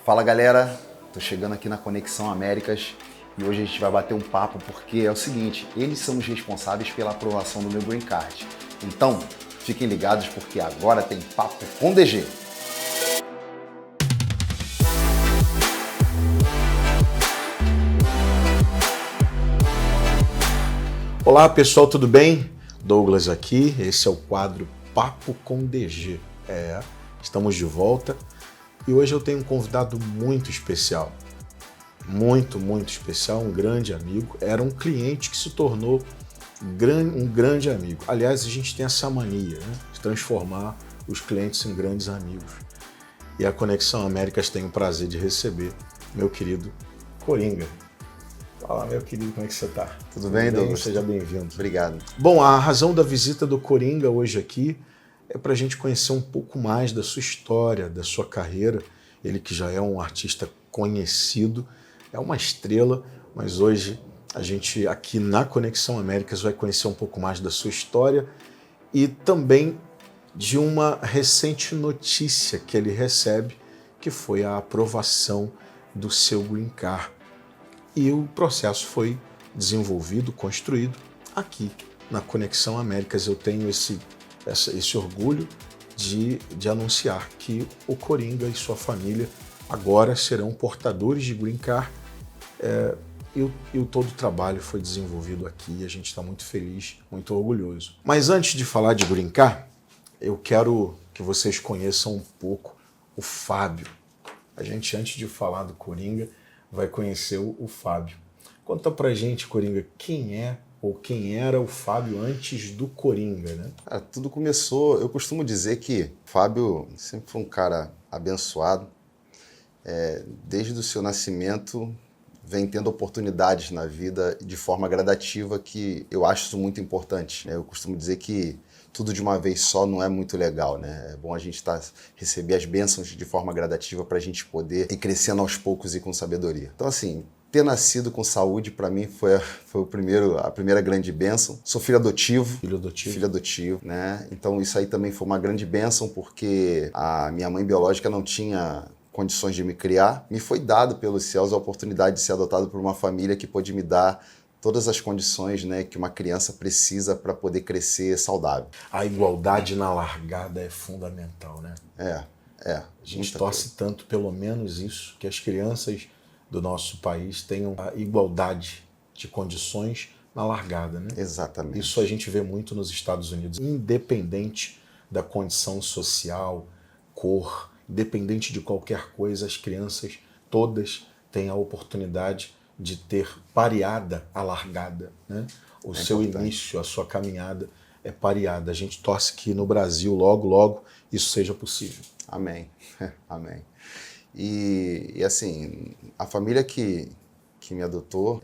Fala galera, tô chegando aqui na Conexão Américas e hoje a gente vai bater um papo porque é o seguinte, eles são os responsáveis pela aprovação do meu Green Card. Então, fiquem ligados porque agora tem Papo com DG. Olá pessoal, tudo bem? Douglas aqui, esse é o quadro Papo com DG. Estamos de volta e hoje eu tenho um convidado muito especial. Muito especial, um grande amigo. Era um cliente que se tornou um grande amigo. Aliás, a gente tem essa mania, né, de transformar os clientes em grandes amigos. E a Conexão Américas tem o prazer de receber meu querido Coringa. Fala, meu querido, como é que você está? Tudo bem, Douglas? Seja bem-vindo. Obrigado. Bom, a razão da visita do Coringa hoje aqui é para a gente conhecer um pouco mais da sua história, da sua carreira. Ele que já é um artista conhecido, é uma estrela, mas hoje a gente aqui na Conexão Américas vai conhecer um pouco mais da sua história e também de uma recente notícia que ele recebe, que foi a aprovação do seu Green Card. E o processo foi desenvolvido, construído aqui na Conexão Américas. Eu tenho esse orgulho de anunciar que o Coringa e sua família agora serão portadores de Green Card. E todo o trabalho foi desenvolvido aqui e a gente está muito feliz, muito orgulhoso. Mas antes de falar de Green Card, eu quero que vocês conheçam um pouco o Fábio. A gente, antes de falar do Coringa, vai conhecer o Fábio. Conta pra gente, Coringa, quem é ou quem era o Fábio antes do Coringa, né? Tudo começou, eu costumo dizer que o Fábio sempre foi um cara abençoado. Desde o seu nascimento, vem tendo oportunidades na vida de forma gradativa que eu acho isso muito importante. Eu costumo dizer que tudo de uma vez só não é muito legal, né? É bom a gente receber as bênçãos de forma gradativa para a gente poder ir crescendo aos poucos e com sabedoria. Então, assim, ter nascido com saúde, para mim, foi a primeira grande bênção. Sou filho adotivo. Filho adotivo, né? Então, isso aí também foi uma grande bênção, porque a minha mãe biológica não tinha condições de me criar. Me foi dado pelos céus a oportunidade de ser adotado por uma família que pôde me dar todas as condições, né, que uma criança precisa para poder crescer saudável. A igualdade na largada é fundamental, né? A gente torce tanto, pelo menos isso, que as crianças do nosso país tenham a igualdade de condições na largada, né? Exatamente. Isso a gente vê muito nos Estados Unidos. Independente da condição social, cor, independente de qualquer coisa, as crianças todas têm a oportunidade de ter pareada a largada, né? O seu início, a sua caminhada é pareada. A gente torce que no Brasil, logo, isso seja possível. Amém. Amém. E assim, a família que me adotou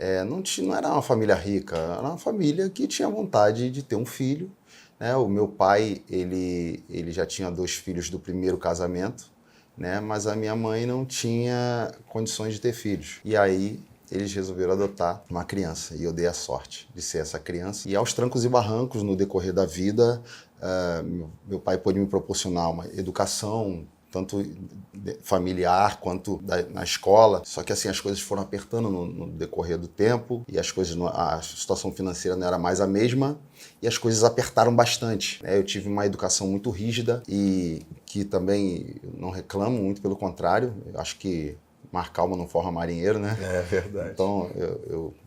não era uma família rica, era uma família que tinha vontade de ter um filho, né? O meu pai, ele já tinha 2 filhos do primeiro casamento, né? Mas a minha mãe não tinha condições de ter filhos. E aí eles resolveram adotar uma criança e eu dei a sorte de ser essa criança. E aos trancos e barrancos, no decorrer da vida, meu pai pôde me proporcionar uma educação, tanto familiar quanto na escola. Só que assim, as coisas foram apertando no decorrer do tempo e a situação financeira não era mais a mesma e as coisas apertaram bastante. Eu tive uma educação muito rígida e que também não reclamo, muito pelo contrário. Eu acho que mar calmo não forma marinheiro, né? É verdade. Então,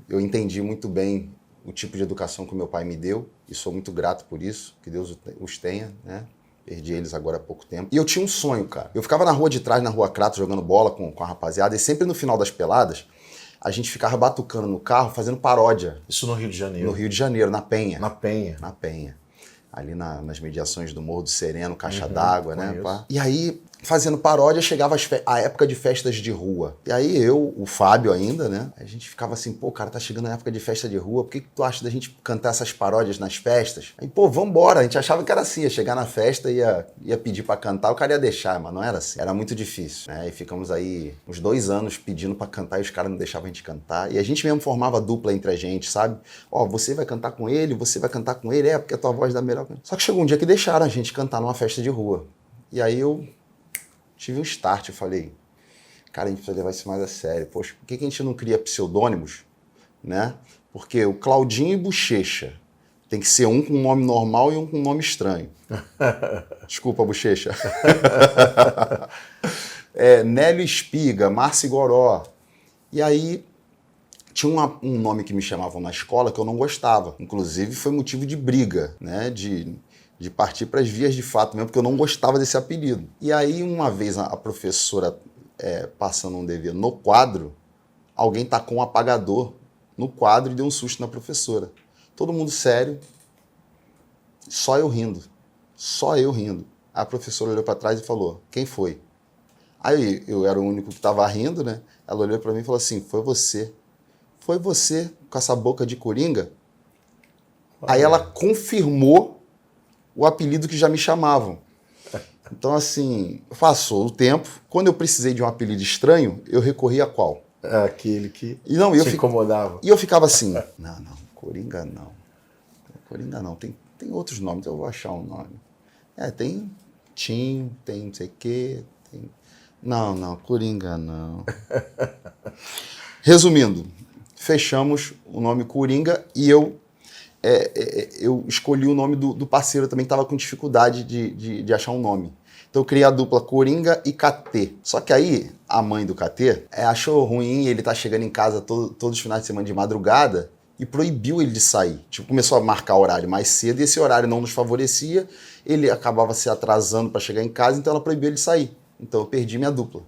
eu entendi muito bem o tipo de educação que o meu pai me deu e sou muito grato por isso, que Deus os tenha, né? Perdi eles agora há pouco tempo. E eu tinha um sonho, cara. Eu ficava na rua de trás, na Rua Crato, jogando bola com a rapaziada e sempre no final das peladas, a gente ficava batucando no carro, fazendo paródia. Isso no Rio de Janeiro? No Rio de Janeiro, na Penha. Na Penha. Na Penha. Ali nas mediações do Morro do Sereno, Caixa d'Água, né? Pá. E aí, fazendo paródia, chegava a época de festas de rua. E aí o Fábio ainda, né? A gente ficava assim, pô, cara, tá chegando a época de festa de rua, por que tu acha da gente cantar essas paródias nas festas? Aí, pô, vambora. A gente achava que era assim, ia chegar na festa, ia pedir pra cantar, o cara ia deixar, mas não era assim. Era muito difícil, né? E ficamos aí uns 2 anos pedindo pra cantar e os caras não deixavam a gente cantar. E a gente mesmo formava dupla entre a gente, sabe? Ó, você vai cantar com ele, você vai cantar com ele, porque a tua voz dá melhor. Só que chegou um dia que deixaram a gente cantar numa festa de rua. E aí eu tive um start, eu falei, cara, a gente precisa levar isso mais a sério. Poxa, por que a gente não cria pseudônimos, né? Porque o Claudinho e Bochecha tem que ser um com nome normal e um com nome estranho. Desculpa, Bochecha. Nélio Espiga, Márcio Goró. E aí tinha um nome que me chamavam na escola que eu não gostava. Inclusive foi motivo de briga, né? De partir para as vias de fato mesmo, porque eu não gostava desse apelido. E aí uma vez a professora passando um dever no quadro, alguém tacou um apagador no quadro e deu um susto na professora. Todo mundo sério, só eu rindo. Só eu rindo. A professora olhou para trás e falou, quem foi? Aí eu era o único que estava rindo, né? Ela olhou para mim e falou assim, foi você. Foi você com essa boca de coringa? Aí ela confirmou o apelido que já me chamavam. Então, assim, passou o tempo. Quando eu precisei de um apelido estranho, eu recorri a qual? Aquele que te incomodava. E eu ficava assim, não, Coringa não. Coringa não, tem outros nomes, eu vou achar um nome. Tem Tim, tem não sei o quê. Não, Coringa não. Resumindo, fechamos o nome Coringa e eu escolhi o nome do parceiro também, que estava com dificuldade de achar um nome. Então eu criei a dupla Coringa e KT. Só que aí, a mãe do KT achou ruim, ele tá chegando em casa todos os finais de semana de madrugada e proibiu ele de sair. Tipo, começou a marcar horário mais cedo e esse horário não nos favorecia, ele acabava se atrasando para chegar em casa, então ela proibiu ele de sair. Então eu perdi minha dupla.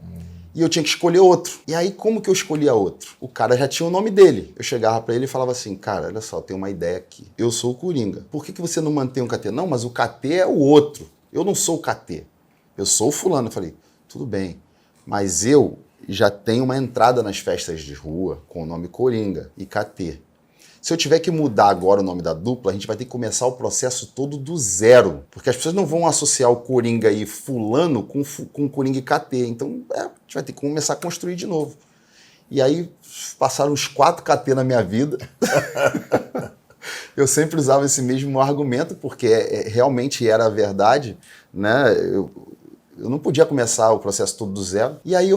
E eu tinha que escolher outro. E aí, como que eu escolhia outro? O cara já tinha o nome dele. Eu chegava pra ele e falava assim, cara, olha só, eu tenho uma ideia aqui. Eu sou o Coringa. Por que você não mantém um KT? Não, mas o KT é o outro. Eu não sou o KT. Eu sou o fulano. Eu falei, tudo bem. Mas eu já tenho uma entrada nas festas de rua com o nome Coringa e KT. Se eu tiver que mudar agora o nome da dupla, a gente vai ter que começar o processo todo do zero. Porque as pessoas não vão associar o Coringa e fulano com Coringa e KT. Então, a gente vai ter que começar a construir de novo. E aí, passaram uns 4 KT na minha vida. Eu sempre usava esse mesmo argumento, porque realmente era a verdade, né? Eu não podia começar o processo todo do zero. E aí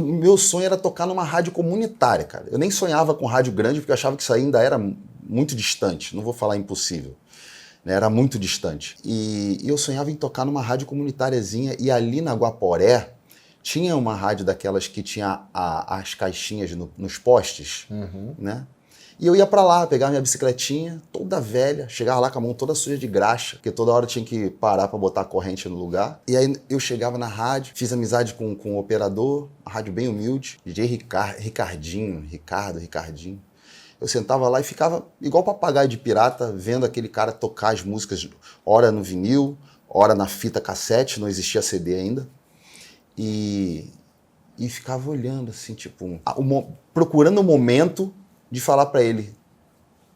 meu sonho era tocar numa rádio comunitária, cara. Eu nem sonhava com rádio grande, porque eu achava que isso ainda era muito distante. Não vou falar impossível, né? Era muito distante. E eu sonhava em tocar numa rádio comunitáriazinha. E ali na Guaporé, tinha uma rádio daquelas que tinha as caixinhas nos postes, né? E eu ia pra lá, pegar minha bicicletinha, toda velha, chegava lá com a mão toda suja de graxa, porque toda hora tinha que parar pra botar a corrente no lugar. E aí eu chegava na rádio, fiz amizade com o operador, uma rádio bem humilde, DJ Ricardinho. Eu sentava lá e ficava igual papagaio de pirata, vendo aquele cara tocar as músicas, ora no vinil, ora na fita cassete, não existia CD ainda. E ficava olhando assim, tipo, procurando um momento de falar pra ele,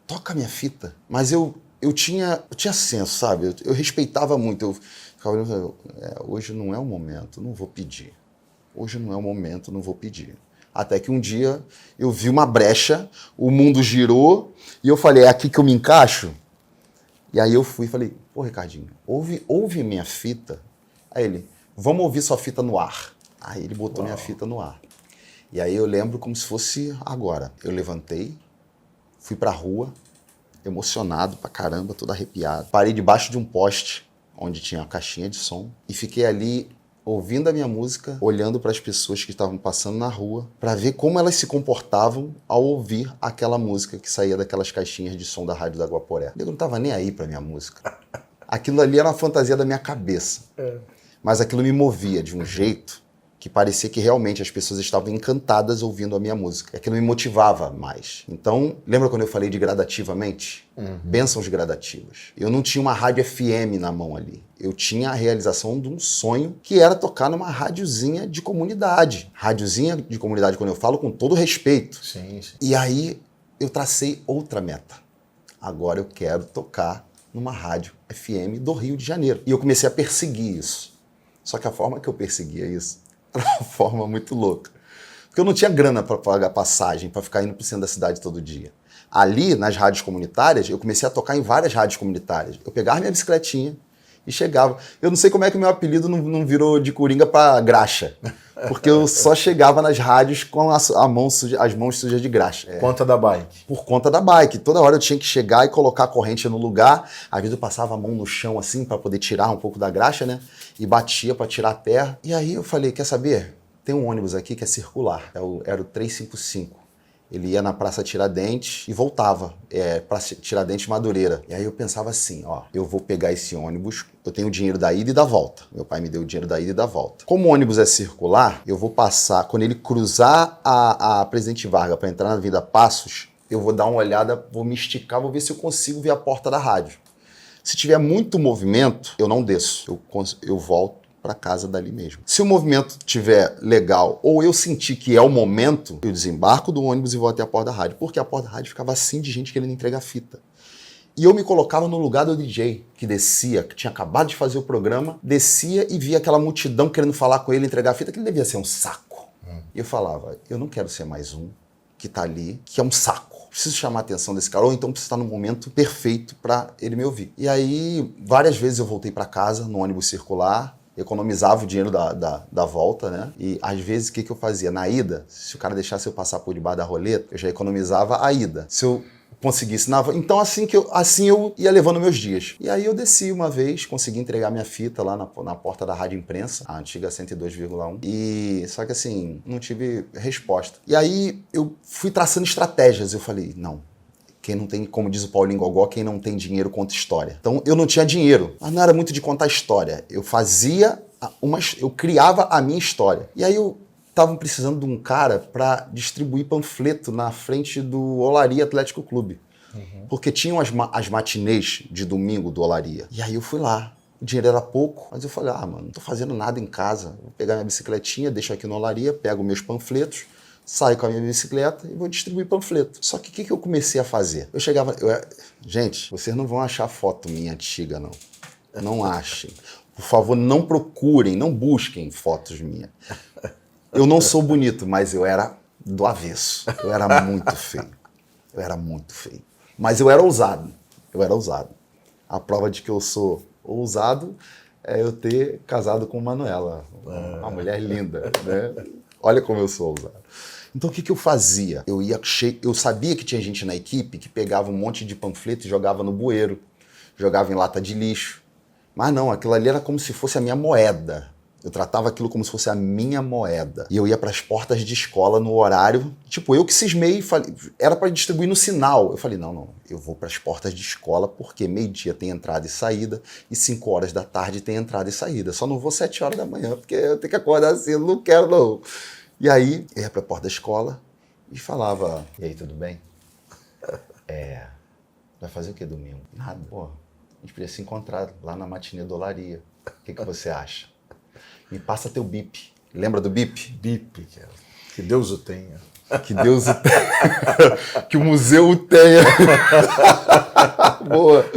toca minha fita. Mas eu tinha senso, sabe? Eu respeitava muito. Eu ficava olhando, hoje não é o momento, não vou pedir. Hoje não é o momento, não vou pedir. Até que um dia eu vi uma brecha, o mundo girou e eu falei, é aqui que eu me encaixo? E aí eu fui e falei, pô, Ricardinho, ouve minha fita. Aí ele, vamos ouvir sua fita no ar. Aí ele botou minha fita no ar. E aí eu lembro como se fosse agora. Eu levantei, fui pra rua, emocionado pra caramba, todo arrepiado. Parei debaixo de um poste, onde tinha a caixinha de som, e fiquei ali ouvindo a minha música, olhando para as pessoas que estavam passando na rua, para ver como elas se comportavam ao ouvir aquela música que saía daquelas caixinhas de som da Rádio da Guaporé. Eu não tava nem aí pra minha música. Aquilo ali era uma fantasia da minha cabeça. Mas aquilo me movia de um jeito que parecia que realmente as pessoas estavam encantadas ouvindo a minha música. Aquilo me motivava mais. Então, lembra quando eu falei de gradativamente? Bênçãos gradativas. Eu não tinha uma rádio FM na mão ali. Eu tinha a realização de um sonho que era tocar numa rádiozinha de comunidade. Rádiozinha de comunidade, quando eu falo, com todo respeito. Sim. E aí eu tracei outra meta. Agora eu quero tocar numa rádio FM do Rio de Janeiro. E eu comecei a perseguir isso. Só que a forma que eu perseguia isso era uma forma muito louca. Porque eu não tinha grana para pagar passagem, para ficar indo pro centro da cidade todo dia. Ali, nas rádios comunitárias, eu comecei a tocar em várias rádios comunitárias. Eu pegava minha bicicletinha E chegava. Eu não sei como é que o meu apelido não virou de Coringa para graxa. Porque eu só chegava nas rádios com as mãos sujas de graxa. Por conta da bike. Por conta da bike. Toda hora eu tinha que chegar e colocar a corrente no lugar. Às vezes eu passava a mão no chão assim para poder tirar um pouco da graxa, né? E batia para tirar a terra. E aí eu falei, quer saber? Tem um ônibus aqui que é circular. Era o 355. Ele ia na Praça Tiradentes e voltava para Tiradentes Madureira. E aí eu pensava assim, ó, eu vou pegar esse ônibus, eu tenho o dinheiro da ida e da volta. Meu pai me deu o dinheiro da ida e da volta. Como o ônibus é circular, eu vou passar, quando ele cruzar a Presidente Vargas para entrar na Avenida Passos, eu vou dar uma olhada, vou me esticar, vou ver se eu consigo ver a porta da rádio. Se tiver muito movimento, eu não desço, eu volto para casa dali mesmo. Se o movimento tiver legal ou eu sentir que é o momento, eu desembarco do ônibus e vou até a porta da rádio, porque a porta da rádio ficava assim de gente querendo entregar fita. E eu me colocava no lugar do DJ, que descia, que tinha acabado de fazer o programa, descia e via aquela multidão querendo falar com ele, entregar fita, que ele devia ser um saco. E eu falava, eu não quero ser mais um que tá ali, que é um saco. Preciso chamar a atenção desse cara, ou então preciso estar no momento perfeito para ele me ouvir. E aí, várias vezes eu voltei para casa no ônibus circular, economizava o dinheiro da volta, né? E às vezes o que eu fazia? Na ida, se o cara deixasse eu passar por debaixo da roleta, eu já economizava a ida. Se eu conseguisse então assim eu ia levando meus dias. E aí eu desci uma vez, consegui entregar minha fita lá na porta da Rádio Imprensa, a antiga 102,1. E só que assim, não tive resposta. E aí eu fui traçando estratégias. Eu falei, não. Quem não tem, como diz o Paulinho Gogó, quem não tem dinheiro conta história. Então eu não tinha dinheiro, mas não era muito de contar história. Eu criava a minha história. E aí eu estavam precisando de um cara para distribuir panfleto na frente do Olaria Atlético Clube. Porque tinham as matinês de domingo do Olaria. E aí eu fui lá. O dinheiro era pouco, mas eu falei, mano, não tô fazendo nada em casa. Vou pegar minha bicicletinha, deixo aqui no Olaria, pego meus panfletos, saio com a minha bicicleta e vou distribuir panfleto. Só que o que eu comecei a fazer? Eu chegava... Gente, vocês não vão achar foto minha antiga, não. Não achem. Por favor, não procurem, não busquem fotos minhas. Eu não sou bonito, mas eu era do avesso. Eu era muito feio. Mas eu era ousado. A prova de que eu sou ousado é eu ter casado com Manuela. Uma mulher linda, né? Olha como eu sou ousado. Então o que eu fazia? Eu sabia que tinha gente na equipe que pegava um monte de panfleto e jogava no bueiro, jogava em lata de lixo. Mas não, aquilo ali era como se fosse a minha moeda. Eu tratava aquilo como se fosse a minha moeda. E eu ia para as portas de escola no horário. Tipo, eu que cismei, falei, era para distribuir no sinal. Eu falei, não, eu vou para as portas de escola porque meio-dia tem entrada e saída e 5 horas da tarde tem entrada e saída. Só não vou 7 horas da manhã porque eu tenho que acordar cedo, não quero não. E aí, eu ia para a porta da escola e falava, e aí, tudo bem? Vai fazer o que domingo? Nada. Pô, a gente podia se encontrar lá na matinê do Olaria. O que você acha? Me passa teu bip. Lembra do bip? Bip, que Deus o tenha. Que Deus o tenha. Que o museu o tenha. Boa.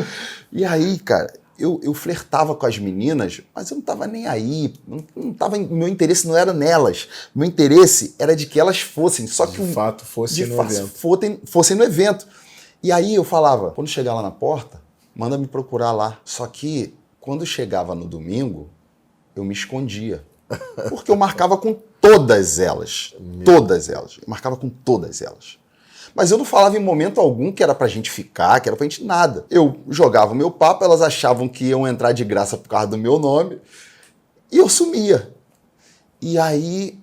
E aí, cara, eu flertava com as meninas, mas eu não tava nem aí. Meu interesse não era nelas. Meu interesse era de que elas fossem. Só que de fato fossem no evento. Fossem no evento. E aí eu falava, quando chegar lá na porta, manda me procurar lá. Só que quando chegava no domingo, eu me escondia. Porque eu marcava com todas elas. Todas elas. Eu marcava com todas elas. Mas eu não falava em momento algum que era pra gente ficar, que era pra gente nada. Eu jogava o meu papo, elas achavam que iam entrar de graça por causa do meu nome, e eu sumia. E aí,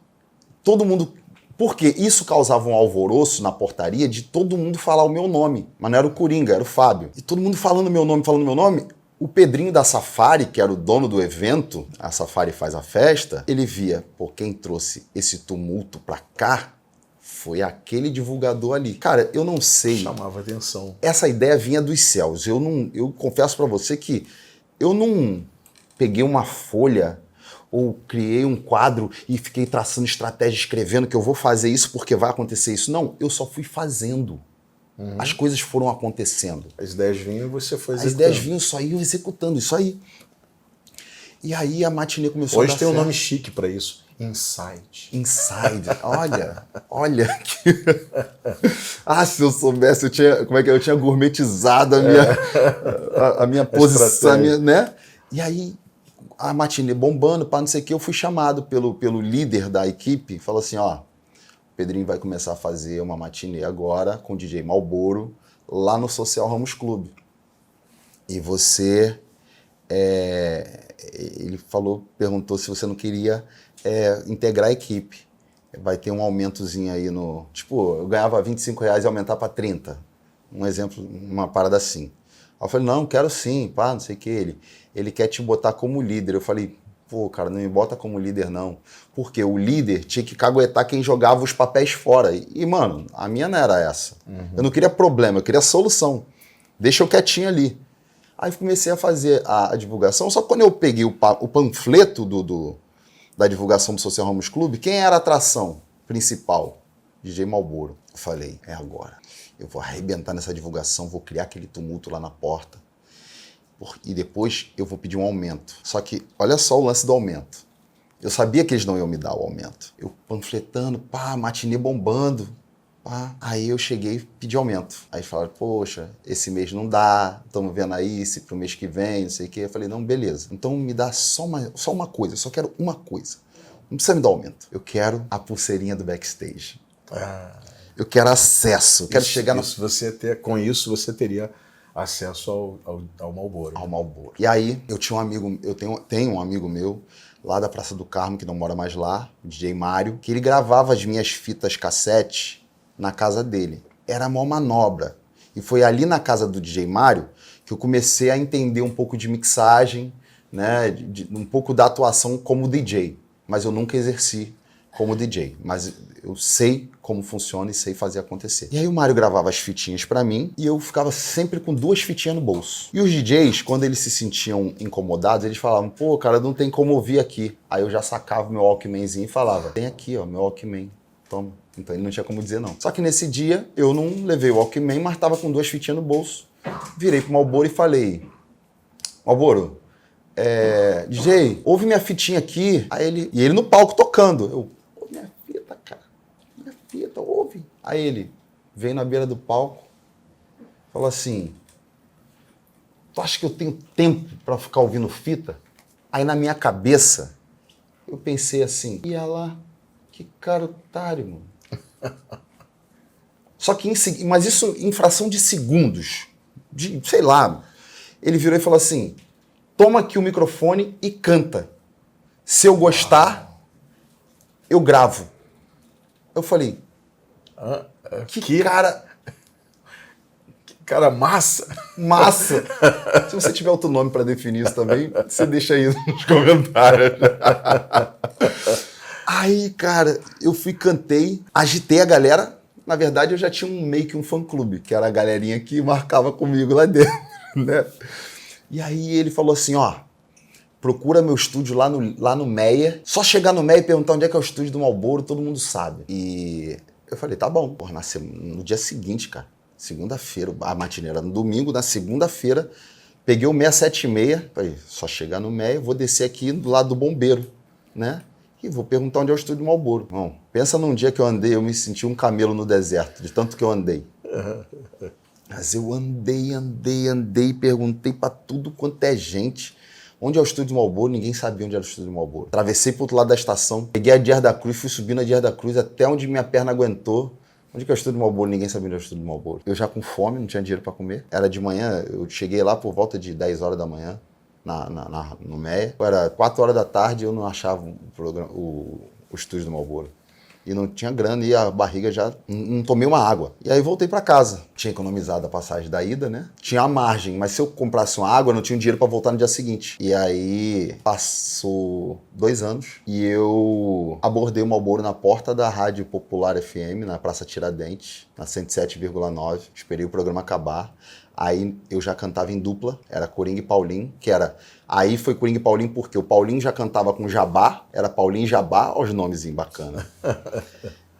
todo mundo... Porque isso causava um alvoroço na portaria de todo mundo falar o meu nome. Mas não era o Coringa, era o Fábio. E todo mundo falando meu nome, o Pedrinho da Safari, que era o dono do evento, a Safari faz a festa, ele via, quem trouxe esse tumulto pra cá foi aquele divulgador ali. Cara, eu não sei. Chamava atenção. Essa ideia vinha dos céus. Eu confesso pra você que eu não peguei uma folha ou criei um quadro e fiquei traçando estratégia, escrevendo que eu vou fazer isso porque vai acontecer isso. Não, eu só fui fazendo. As coisas foram acontecendo. As ideias vinham e você foi executando. As ideias vinham, só ia executando, isso aí. E aí a matinê começou a dar certo. Hoje tem um nome chique pra isso. Inside. Olha que... se eu soubesse, eu tinha gourmetizado a minha posição, né? E aí, a matinê bombando, pá, não sei o que, eu fui chamado pelo líder da equipe, falou assim, ó, o Pedrinho vai começar a fazer uma matinê agora com o DJ Malboro, lá no Social Ramos Club. E você, ele perguntou se você não queria integrar a equipe. Vai ter um aumentozinho aí no... Tipo, eu ganhava R$25 e aumentar para 30. Um exemplo, uma parada assim. Aí eu falei, não, quero sim, pá, não sei o que. Ele quer te botar como líder. Eu falei, pô, cara, não me bota como líder, não. Porque o líder tinha que caguetar quem jogava os papéis fora. E mano, a minha não era essa. Eu não queria problema, eu queria solução. Deixa eu quietinho ali. Aí comecei a fazer a divulgação. Só que quando eu peguei o panfleto da divulgação do Social Ramos Club, quem era a atração principal? DJ Malboro. Eu falei, é agora. Eu vou arrebentar nessa divulgação, vou criar aquele tumulto lá na porta. E depois eu vou pedir um aumento. Só que, olha só o lance do aumento. Eu sabia que eles não iam me dar o aumento. Eu panfletando, pá, matinê bombando. Pá. Aí eu cheguei e pedi aumento. Aí falaram, poxa, esse mês não dá, estamos vendo aí se pro mês que vem, não sei o quê. Eu falei, não, beleza. Então me dá só uma coisa, eu só quero uma coisa. Não precisa me dar aumento. Eu quero a pulseirinha do backstage. Eu quero acesso. Eu quero chegar no... Com isso você teria acesso ao Malboro. Ao Malboro. E aí eu tinha um amigo, tenho um amigo meu lá da Praça do Carmo, que não mora mais lá, o DJ Mário, que ele gravava as minhas fitas cassete na casa dele. Era a maior manobra. E foi ali na casa do DJ Mário que eu comecei a entender um pouco de mixagem, né, um pouco da atuação como DJ. Mas eu nunca exerci como DJ. Mas eu sei como funciona e sei fazer acontecer. E aí o Mário gravava as fitinhas pra mim e eu ficava sempre com 2 fitinhas no bolso. E os DJs, quando eles se sentiam incomodados, eles falavam, pô, cara, não tem como ouvir aqui. Aí eu já sacava o meu Walkmanzinho e falava, tem aqui, ó, meu Walkman, toma. Então ele não tinha como dizer não. Só que nesse dia eu não levei o Walkman, mas tava com 2 fitinhas no bolso. Virei pro Malboro e falei, Malboro, DJ, ouve minha fitinha aqui. Aí ele no palco tocando. Eu, minha fita, cara, minha fita, ouve. Aí ele veio na beira do palco, falou assim, tu acha que eu tenho tempo pra ficar ouvindo fita? Aí na minha cabeça, eu pensei assim, ia lá, que cara otário, mano. Só que, mas isso em fração de segundos, sei lá, ele virou e falou assim, toma aqui o microfone e canta. Se eu gostar, eu gravo. Eu falei, que cara... Que cara massa! Massa! Se você tiver outro nome para definir isso também, você deixa aí nos comentários. Aí, cara, eu cantei, agitei a galera. Na verdade, eu já tinha meio que um fã-clube, que era a galerinha que marcava comigo lá dentro, né? E aí ele falou assim, ó, procura meu estúdio lá no Meia. Só chegar no Meia e perguntar onde é que é o estúdio do Malboro, todo mundo sabe. E eu falei, tá bom. Porra, no dia seguinte, cara, segunda-feira, a matinê era no domingo, na segunda-feira, peguei o 676, falei, só chegar no Meia, vou descer aqui do lado do bombeiro, né? E vou perguntar onde é o estúdio do Malboro. Bom, pensa num dia que eu andei, eu me senti um camelo no deserto, de tanto que eu andei. Mas eu andei, perguntei pra tudo quanto é gente. Onde é o estúdio do Malboro? Ninguém sabia onde era o estúdio do Malboro. Atravessei pro outro lado da estação, peguei a Dias da Cruz, fui subindo a Dias da Cruz até onde minha perna aguentou. Onde que é o estúdio do Malboro? Ninguém sabia onde era o estúdio do Malboro. Eu já com fome, não tinha dinheiro pra comer. Era de manhã, eu cheguei lá por volta de 10 horas da manhã. No Meia. Era 4 horas da tarde e eu não achava o estúdio do Malboro. E não tinha grana e a barriga já... Não tomei uma água. E aí voltei pra casa. Tinha economizado a passagem da ida, né? Tinha a margem, mas se eu comprasse uma água, eu não tinha dinheiro pra voltar no dia seguinte. E aí passou 2 anos e eu abordei o Malboro na porta da Rádio Popular FM, na Praça Tiradentes, na 107,9. Esperei o programa acabar. Aí eu já cantava em dupla, era Coringa e Paulinho, que era... Aí foi Coringa e Paulinho porque o Paulinho já cantava com Jabá, era Paulinho e Jabá, olha os nomezinhos bacanas.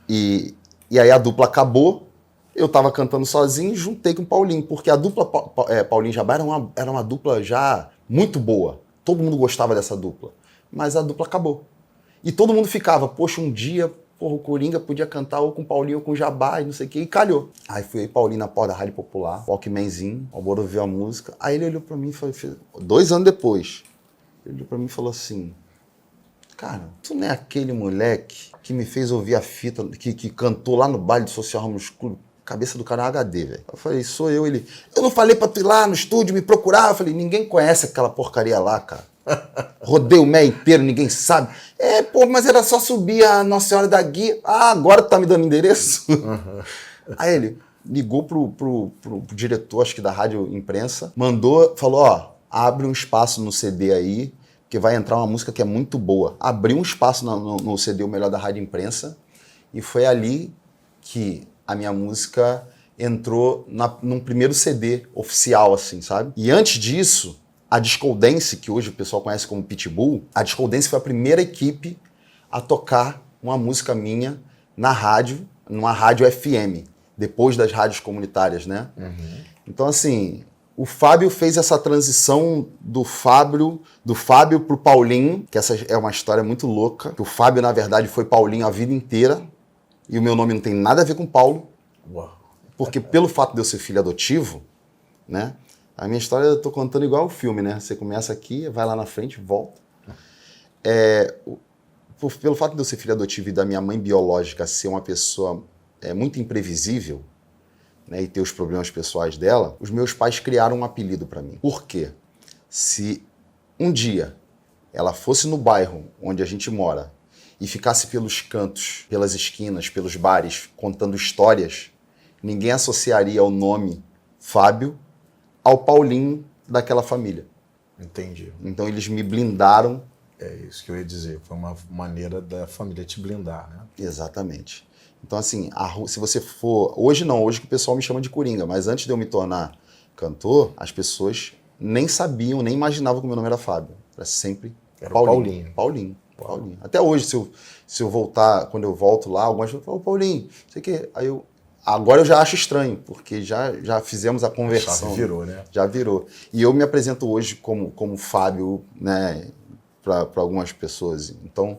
E aí a dupla acabou, eu tava cantando sozinho e juntei com o Paulinho, porque a dupla Paulinho e Jabá era uma dupla já muito boa. Todo mundo gostava dessa dupla, mas a dupla acabou. E todo mundo ficava, poxa, um dia... Porra, o Coringa podia cantar ou com o Paulinho ou com o Jabá e não sei o que, e calhou. Aí fui aí, Paulinho na porta da Rádio Popular, Walkmanzinho, o Malboro ouviu a música. Aí ele olhou pra mim e falou, 2 anos depois, Ele olhou pra mim e falou assim, cara, tu não é aquele moleque que me fez ouvir a fita, que cantou lá no baile de Social Ramos Clube? Cabeça do cara é um HD, velho. Eu falei, sou eu. Ele, eu não falei pra tu ir lá no estúdio me procurar? Eu falei, ninguém conhece aquela porcaria lá, cara. Rodei o Mé inteiro, ninguém sabe. Pô, mas era só subir a Nossa Senhora da Guia. Ah, agora tu tá me dando endereço? Uhum. Aí ele ligou pro diretor, acho que da Rádio Imprensa, mandou, falou, ó, abre um espaço no CD aí, que vai entrar uma música que é muito boa. Abriu um espaço no CD, o melhor da Rádio Imprensa, e foi ali que a minha música entrou num primeiro CD oficial, assim, sabe? E antes disso, a Disco Dance, que hoje o pessoal conhece como Pitbull, a Disco Dance foi a primeira equipe a tocar uma música minha na rádio, numa rádio FM, depois das rádios comunitárias, né? Uhum. Então, assim, o Fábio fez essa transição do Fábio pro Paulinho, que essa é uma história muito louca, que o Fábio, na verdade, foi Paulinho a vida inteira, e o meu nome não tem nada a ver com Paulo. Uau. Porque pelo fato de eu ser filho adotivo, né? A minha história eu tô contando igual o filme, né? Você começa aqui, vai lá na frente, volta. Pelo fato de eu ser filho adotivo e da minha mãe biológica ser uma pessoa muito imprevisível, né, e ter os problemas pessoais dela, os meus pais criaram um apelido para mim. Por quê? Se um dia ela fosse no bairro onde a gente mora e ficasse pelos cantos, pelas esquinas, pelos bares, contando histórias, ninguém associaria o nome Fábio ao Paulinho daquela família. Entendi. Então eles me blindaram. É isso que eu ia dizer, foi uma maneira da família te blindar, né? Exatamente. Então assim, se você for... Hoje não, hoje que o pessoal me chama de Coringa, mas antes de eu me tornar cantor, as pessoas nem sabiam, nem imaginavam que o meu nome era Fábio. Era sempre Paulinho. Paulinho. Até hoje, se eu voltar, quando eu volto lá, algumas pessoas falam, Paulinho, não sei o quê. Aí agora eu já acho estranho, porque já fizemos a conversão. Já virou, né? Já virou. E eu me apresento hoje como Fábio, né, para algumas pessoas. Então,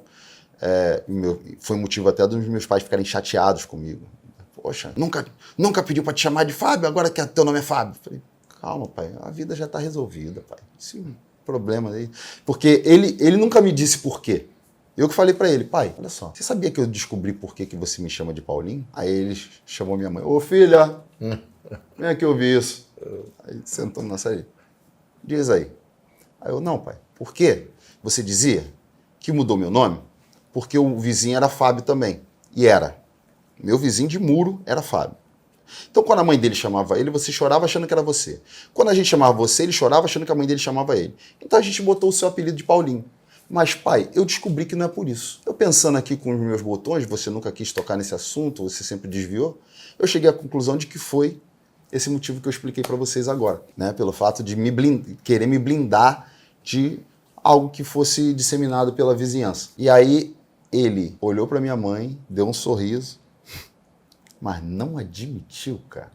foi motivo até dos meus pais ficarem chateados comigo. Poxa, nunca pediu para te chamar de Fábio, agora que teu nome é Fábio. Falei, calma, pai, a vida já está resolvida, pai. Esse problema aí. Porque ele nunca me disse por quê. Eu que falei pra ele, pai, olha só, você sabia que eu descobri por que você me chama de Paulinho? Aí ele chamou minha mãe, ô filha, vem aqui ouvir isso. Aí sentou na saída. Diz aí. Aí eu, não, pai, por quê? Você dizia que mudou meu nome? Porque o vizinho era Fábio também. E era. Meu vizinho de muro era Fábio. Então, quando a mãe dele chamava ele, você chorava achando que era você. Quando a gente chamava você, ele chorava achando que a mãe dele chamava ele. Então, a gente botou o seu apelido de Paulinho. Mas, pai, eu descobri que não é por isso. Eu pensando aqui com os meus botões, você nunca quis tocar nesse assunto, você sempre desviou, eu cheguei à conclusão de que foi esse motivo que eu expliquei para vocês agora, né? Pelo fato de querer me blindar de algo que fosse disseminado pela vizinhança. E aí, ele olhou para minha mãe, deu um sorriso, mas não admitiu, cara.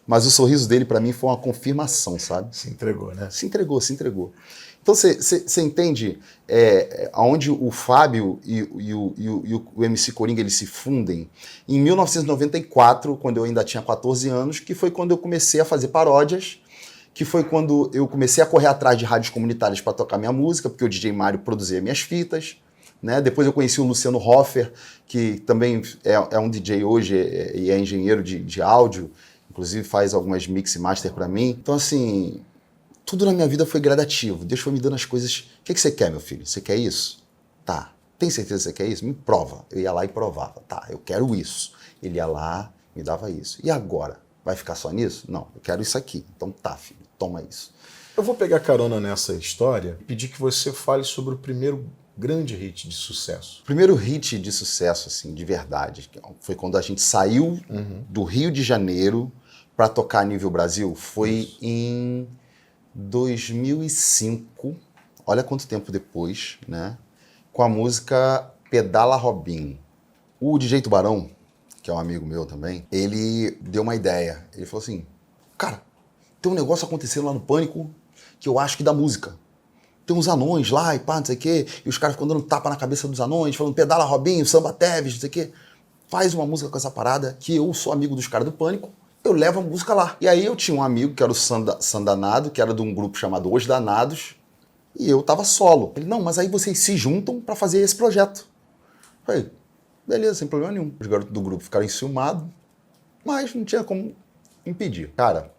Mas o sorriso dele, para mim, foi uma confirmação, sabe? Se entregou, né? Se entregou. Então, você entende aonde o Fábio e o MC Coringa eles se fundem? Em 1994, quando eu ainda tinha 14 anos, que foi quando eu comecei a fazer paródias, que foi quando eu comecei a correr atrás de rádios comunitárias para tocar minha música, porque o DJ Mário produzia minhas fitas. Né? Depois eu conheci o Luciano Hoffer, que também é um DJ hoje e é engenheiro de áudio, inclusive faz algumas mix e master para mim. Então, assim... Tudo na minha vida foi gradativo. Deus foi me dando as coisas. O que você quer, meu filho? Você quer isso? Tá. Tem certeza que você quer isso? Me prova. Eu ia lá e provava. Tá, eu quero isso. Ele ia lá, me dava isso. E agora? Vai ficar só nisso? Não, eu quero isso aqui. Então tá, filho, toma isso. Eu vou pegar carona nessa história e pedir que você fale sobre o primeiro grande hit de sucesso. O primeiro hit de sucesso, assim, de verdade, foi quando a gente saiu do Rio de Janeiro para tocar a nível Brasil. Foi em 2005, olha quanto tempo depois, né? Com a música Pedala Robinho. O DJ Tubarão, que é um amigo meu também, ele deu uma ideia. Ele falou assim, cara, tem um negócio acontecendo lá no Pânico que eu acho que dá música. Tem uns anões lá e pá, não sei o quê, e os caras ficam dando tapa na cabeça dos anões, falando Pedala Robinho, Samba Teves, não sei o quê. Faz uma música com essa parada, que eu sou amigo dos caras do Pânico, eu levo a música lá. E aí eu tinha um amigo que era o Sandanado, que era de um grupo chamado Os Danados, e eu tava solo. Ele, não, mas aí vocês se juntam pra fazer esse projeto. Eu falei, beleza, sem problema nenhum. Os garotos do grupo ficaram enciumados, mas não tinha como impedir. Cara,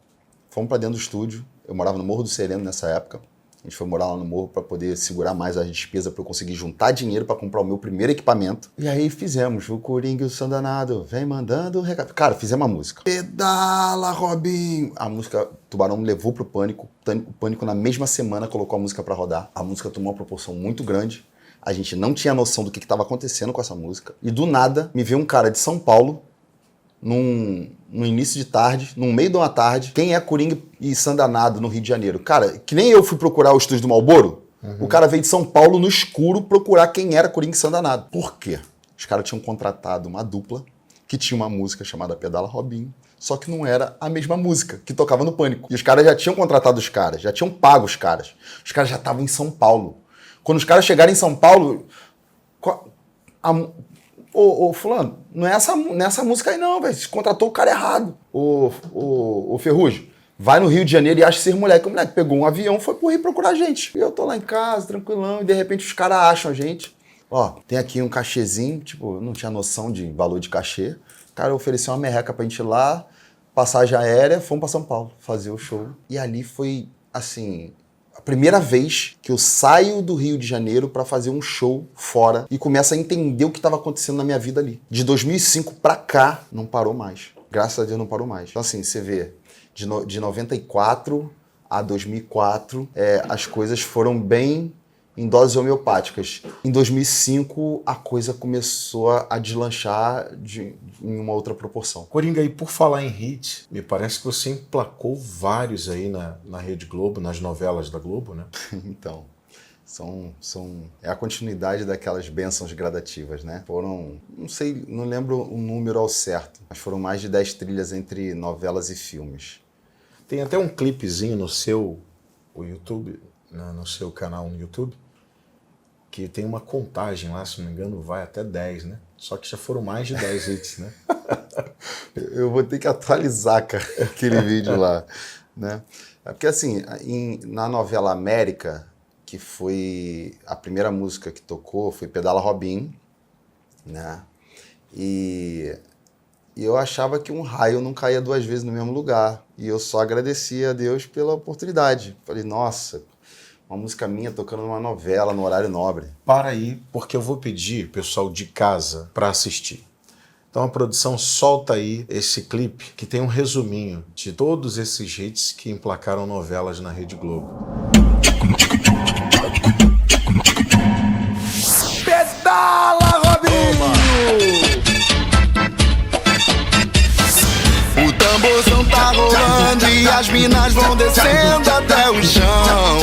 fomos pra dentro do estúdio. Eu morava no Morro do Sereno nessa época. A gente foi morar lá no morro para poder segurar mais a despesa, para eu conseguir juntar dinheiro para comprar o meu primeiro equipamento. E aí fizemos o Coringa e o Sandanado, vem mandando recado. Cara, fizemos a música. Pedala, Robinho! A música Tubarão me levou pro Pânico. O Pânico na mesma semana colocou a música para rodar. A música tomou uma proporção muito grande. A gente não tinha noção do que estava acontecendo com essa música. E do nada, me veio um cara de São Paulo, no início de tarde, no meio de uma tarde, quem é Coringa e Sandanado no Rio de Janeiro? Cara, que nem eu fui procurar o estúdio do Marlboro, o cara veio de São Paulo no escuro procurar quem era Coringa e Sandanado. Por quê? Os caras tinham contratado uma dupla que tinha uma música chamada Pedala Robinho, só que não era a mesma música que tocava no Pânico. E os caras já tinham contratado os caras, já tinham pago os caras. Os caras já estavam em São Paulo. Quando os caras chegaram em São Paulo, Ô, fulano, não é essa música aí não, velho. Você contratou o cara errado. Ô, Ferrugem, vai no Rio de Janeiro e acha ser moleque. O moleque pegou um avião e foi pro Rio procurar a gente. E eu tô lá em casa, tranquilão, e de repente os caras acham a gente. Ó, tem aqui um cachezinho, tipo, eu não tinha noção de valor de cachê. O cara ofereceu uma merreca pra gente ir lá, passagem aérea, fomos pra São Paulo fazer o show. E ali foi, assim, a primeira vez que eu saio do Rio de Janeiro para fazer um show fora e começo a entender o que estava acontecendo na minha vida ali. De 2005 para cá, não parou mais. Graças a Deus não parou mais. Então assim, você vê, de 94 a 2004, as coisas foram bem em doses homeopáticas. Em 2005, a coisa começou a deslanchar em uma outra proporção. Coringa, e por falar em hit, me parece que você emplacou vários aí na Rede Globo, nas novelas da Globo, né? Então, é a continuidade daquelas bênçãos gradativas, né? Foram, não sei, não lembro o número ao certo, mas foram mais de 10 trilhas entre novelas e filmes. Tem até um clipezinho no seu YouTube, no seu canal no YouTube, que tem uma contagem lá, se não me engano, vai até 10, né? Só que já foram mais de 10 hits, né? Eu vou ter que atualizar, cara, aquele vídeo lá, né? É porque, assim, na novela América, que foi a primeira música que tocou, foi Pedala Robinho, né? E eu achava que um raio não caía 2 vezes no mesmo lugar. E eu só agradecia a Deus pela oportunidade. Falei, nossa, uma música minha tocando numa novela, no horário nobre. Para aí, porque eu vou pedir pessoal de casa para assistir. Então a produção solta aí esse clipe que tem um resuminho de todos esses hits que emplacaram novelas na Rede Globo. Pedala, Robinho! O tamborzão tá rolando e as minas vão descendo até o chão.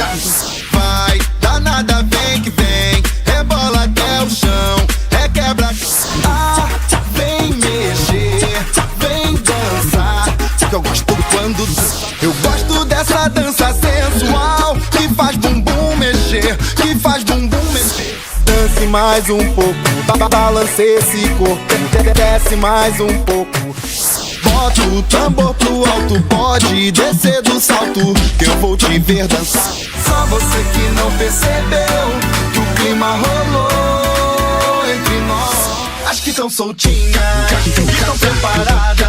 Vai, danada, vem que vem, rebola até o chão. É quebra, vem mexer, vem dançar. Que eu gosto quando eu gosto dessa dança sensual que faz bumbum mexer, que faz bumbum mexer. Dance mais um pouco, balance esse corpo, desce mais um pouco. Bota o tambor pro alto, pode descer do salto, que eu vou te ver dançar. Só você que não percebeu que o clima rolou entre nós. As que tão soltinhas, que tão preparadas,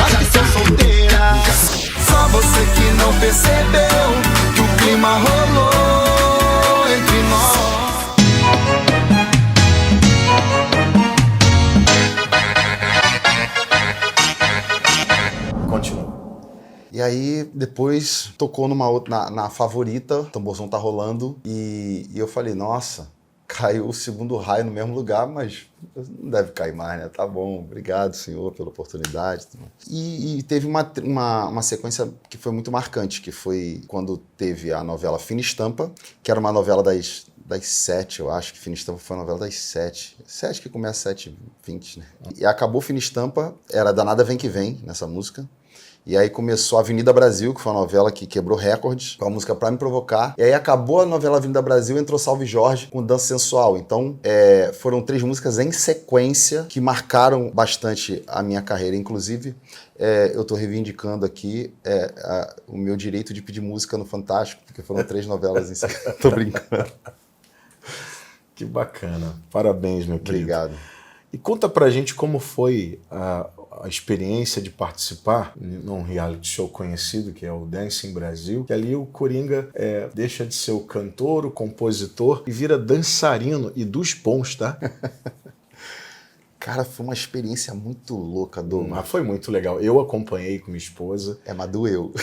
as que são solteiras. Só você que não percebeu que o clima rolou entre nós. Continua. E aí, depois, tocou numa outra, na Favorita, o tamborzão tá rolando, e eu falei, nossa, caiu o segundo raio no mesmo lugar, mas não deve cair mais, né? Tá bom, obrigado, senhor, pela oportunidade. E teve uma sequência que foi muito marcante, que foi quando teve a novela Fina Estampa, que era uma novela das 7, eu acho que Fina Estampa foi a novela das 7. 7 que começa 7h20, né? E acabou Fina Estampa, era Danada Vem Que Vem, nessa música. E aí começou a Avenida Brasil, que foi uma novela que quebrou recordes, com a música Pra Me Provocar. E aí acabou a novela Avenida Brasil, entrou Salve Jorge com Dança Sensual. Então foram 3 músicas em sequência que marcaram bastante a minha carreira. Inclusive, eu tô reivindicando aqui o meu direito de pedir música no Fantástico, porque foram 3 novelas em seguida. Tô brincando. Que bacana. Parabéns, meu querido. Obrigado. E conta pra gente como foi a experiência de participar num reality show conhecido, que é o Dancing Brasil, que ali o Coringa deixa de ser o cantor, o compositor e vira dançarino, e dos bons, tá? Cara, foi uma experiência muito louca, Douglas. Mas foi muito legal. Eu acompanhei com minha esposa. Mas doeu.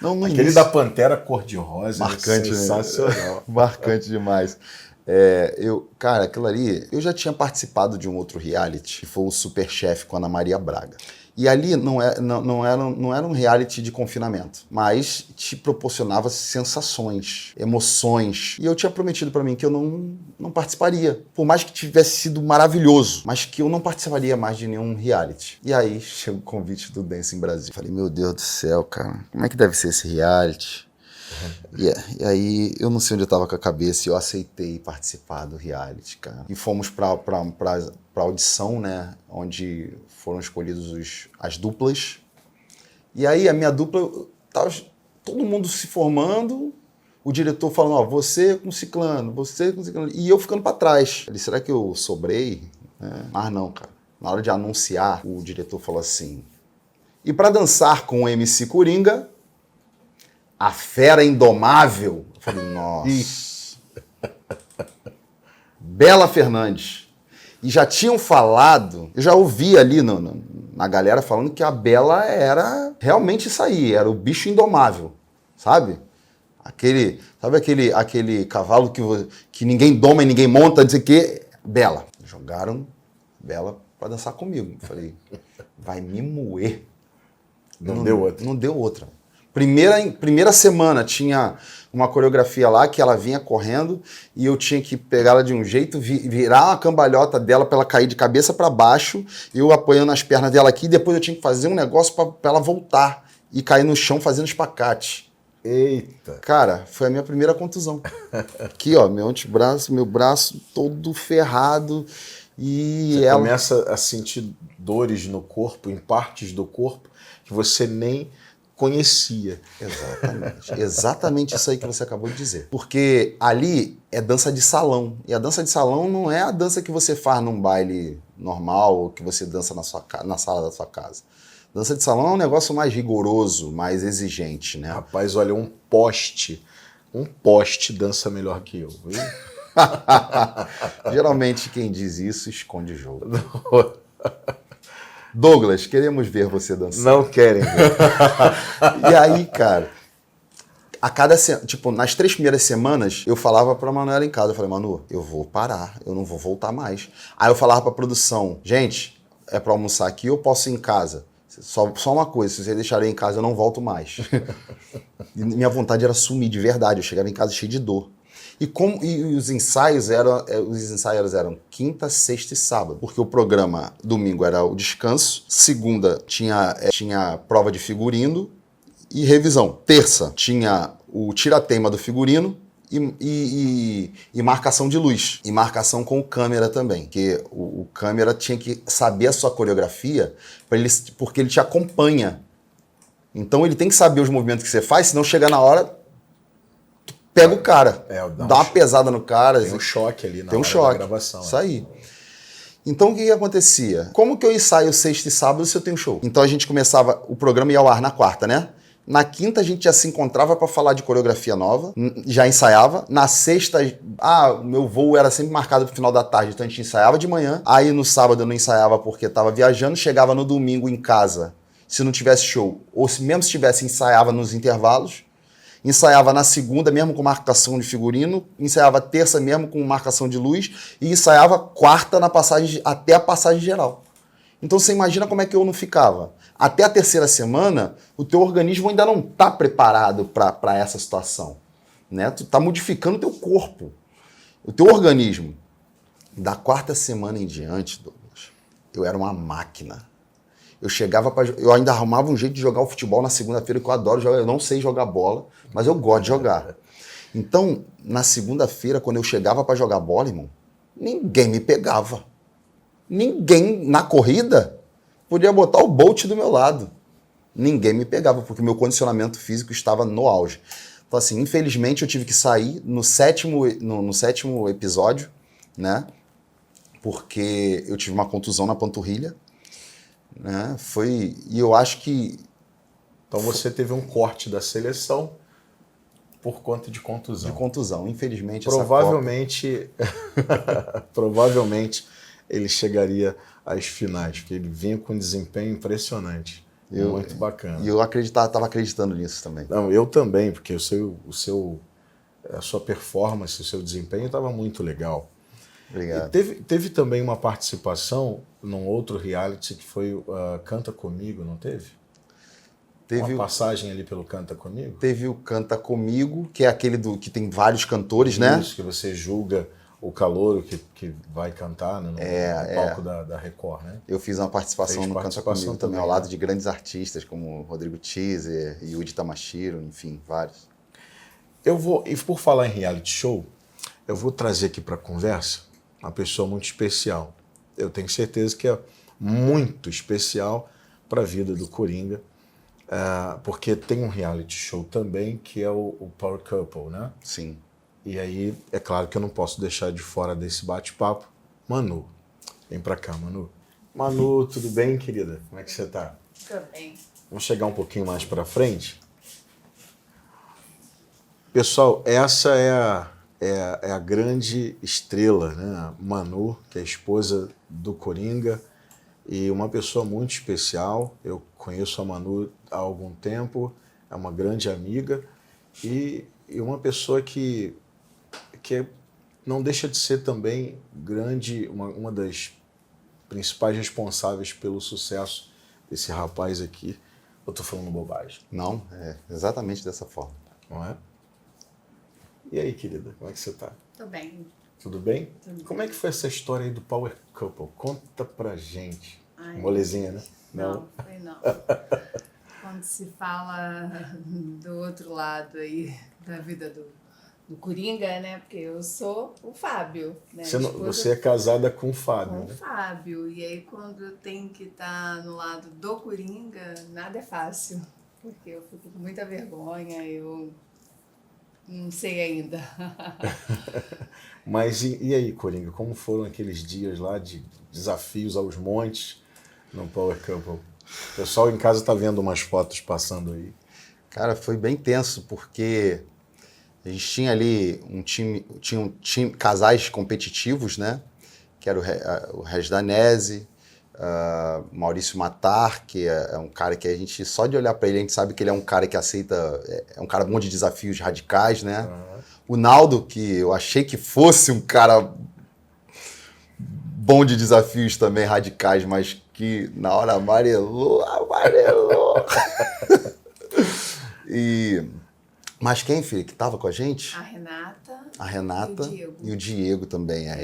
Não, no Aquele início, da Pantera cor-de-rosa, marcante, sensacional. Né? Marcante demais. Cara, aquilo ali, eu já tinha participado de um outro reality, que foi o Superchef com a Ana Maria Braga. E ali não era um reality de confinamento, mas te proporcionava sensações, emoções. E eu tinha prometido pra mim que eu não participaria. Por mais que tivesse sido maravilhoso, mas que eu não participaria mais de nenhum reality. E aí chegou o convite do Dancing Brasil. Falei, meu Deus do céu, cara, como é que deve ser esse reality? E aí eu não sei onde eu tava com a cabeça e eu aceitei participar do reality, cara. E fomos pra audição, né? Onde foram escolhidos as duplas. E aí a minha dupla, tava todo mundo se formando, o diretor falando, ó, você com ciclano, você com ciclano, e eu ficando pra trás. Eu falei, será que eu sobrei? Mas não, cara. Na hora de anunciar, o diretor falou assim, e pra dançar com o MC Coringa, a fera indomável. Eu falei, nossa. Bela Fernandes. E já tinham falado, eu já ouvi ali na galera falando que a Bela era realmente isso aí, era o bicho indomável, sabe? Aquele cavalo que ninguém doma e ninguém monta, dizer que Bela. Jogaram Bela pra dançar comigo. Eu falei, vai me moer. Não deu outra. Não deu outra. Primeira semana tinha uma coreografia lá que ela vinha correndo e eu tinha que pegar ela de um jeito, virar uma cambalhota dela pra ela cair de cabeça pra baixo, eu apoiando as pernas dela aqui, e depois eu tinha que fazer um negócio pra ela voltar e cair no chão fazendo espacate. Eita! Cara, foi a minha primeira contusão. Aqui, ó, meu antebraço, meu braço todo ferrado e Você começa a sentir dores no corpo, em partes do corpo, que você nem conhecia. Exatamente. Exatamente isso aí que você acabou de dizer. Porque ali é dança de salão. E a dança de salão não é a dança que você faz num baile normal ou que você dança na sala da sua casa. Dança de salão é um negócio mais rigoroso, mais exigente, né? Rapaz, olha, um poste dança melhor que eu, viu? Geralmente quem diz isso esconde o jogo. Douglas, queremos ver você dançar. Não querem ver. E aí, cara, nas 3 primeiras semanas, eu falava pra Manuela em casa, eu falei, Manu, eu vou parar, eu não vou voltar mais. Aí eu falava pra produção, gente, é pra almoçar aqui ou posso ir em casa? Só uma coisa, se vocês deixarem em casa, eu não volto mais. E minha vontade era sumir de verdade, eu chegava em casa cheio de dor. E os ensaios eram quinta, sexta e sábado, porque o programa domingo era o descanso, segunda tinha prova de figurino e revisão. Terça tinha o tiratema do figurino e marcação de luz. E marcação com o câmera também, porque o câmera tinha que saber a sua coreografia, porque ele te acompanha. Então ele tem que saber os movimentos que você faz, senão chega na hora... Pega o cara, dá uma pesada no cara. Tem um choque ali na hora da gravação. Isso aí. Então o que acontecia? Como que eu ensaio sexta e sábado se eu tenho show? Então a gente começava, o programa ia ao ar na quarta, né? Na quinta a gente já se encontrava para falar de coreografia nova, já ensaiava. Na sexta, meu voo era sempre marcado pro final da tarde, então a gente ensaiava de manhã. Aí no sábado eu não ensaiava porque estava viajando, chegava no domingo em casa, se não tivesse show, ou mesmo se tivesse, ensaiava nos intervalos. Ensaiava na segunda, mesmo com marcação de figurino, ensaiava terça mesmo com marcação de luz e ensaiava quarta até a passagem geral. Então você imagina como é que eu não ficava. Até a terceira semana, o teu organismo ainda não está preparado para essa situação. Né? Tu está modificando o teu corpo, o teu organismo. Da quarta semana em diante, Douglas, eu era uma máquina. Eu ainda arrumava um jeito de jogar o futebol na segunda-feira, que eu adoro jogar. Eu não sei jogar bola, mas eu gosto de jogar. Então, na segunda-feira, quando eu chegava para jogar bola, irmão, ninguém me pegava. Ninguém na corrida. podia botar o Bolt do meu lado. Ninguém me pegava, porque o meu condicionamento físico estava no auge. Então, assim, infelizmente eu tive que sair no sétimo episódio, né? Porque eu tive uma contusão na panturrilha, né? E eu acho que... Então você teve um corte da seleção por conta de contusão. De contusão, infelizmente. Provavelmente, provavelmente ele chegaria às finais, porque ele vinha com um desempenho impressionante. Muito bacana. E eu estava acreditando nisso também. Não, eu também, porque a sua performance, o seu desempenho estava muito legal. Obrigado. Teve também uma participação num outro reality que foi Canta Comigo, não teve? Teve uma passagem ali pelo Canta Comigo? Teve o Canta Comigo, que é aquele que tem vários cantores, né? Isso, que você julga o calouro que vai cantar, né, no palco da Record, né? Eu fiz uma participação no Canta Comigo também, ao lado de grandes artistas como Rodrigo Teaser, Yudi Tamashiro, enfim, vários. E por falar em reality show, eu vou trazer aqui para a conversa uma pessoa muito especial. Eu tenho certeza que é muito especial para a vida do Coringa, porque tem um reality show também que é o Power Couple, né? Sim. E aí, é claro que eu não posso deixar de fora desse bate-papo. Manu, vem pra cá, Manu. Manu, tudo bem, querida? Como é que você tá? Tudo bem. Vamos chegar um pouquinho mais pra frente. Pessoal, essa é a grande estrela, né? Manu, que é a esposa do Coringa e uma pessoa muito especial. Eu conheço a Manu há algum tempo, é uma grande amiga e uma pessoa que não deixa de ser também uma das principais responsáveis pelo sucesso desse rapaz aqui. Eu tô falando bobagem. Não, é exatamente dessa forma. Não é? E aí, querida, como é que você tá? Tô bem. Tudo bem? Tudo Como é que foi essa história aí do Power Couple? Conta pra gente. Ai, Molezinha, né? Não, foi não. Quando se fala do outro lado aí da vida do Coringa, né? Porque eu sou o Fábio, né? Você é casada com o Fábio, com né? o Fábio. E aí quando eu tenho que estar no lado do Coringa, nada é fácil. Porque eu fico com muita vergonha, eu não sei ainda. Mas e aí, Coringa, como foram aqueles dias lá de desafios aos montes no Power Couple? O pessoal em casa tá vendo umas fotos passando aí. Cara, foi bem tenso, porque a gente tinha ali casais competitivos, né? Que era o Regis Danese, Maurício Matar, que é um cara que a gente, só de olhar para ele, a gente sabe que ele é um cara que aceita, é um cara bom de desafios radicais, né? Uhum. O Naldo, que eu achei que fosse um cara bom de desafios também radicais, mas que na hora amarelou. Mas quem, filha, que tava com a gente? A Renata e o Diego também. A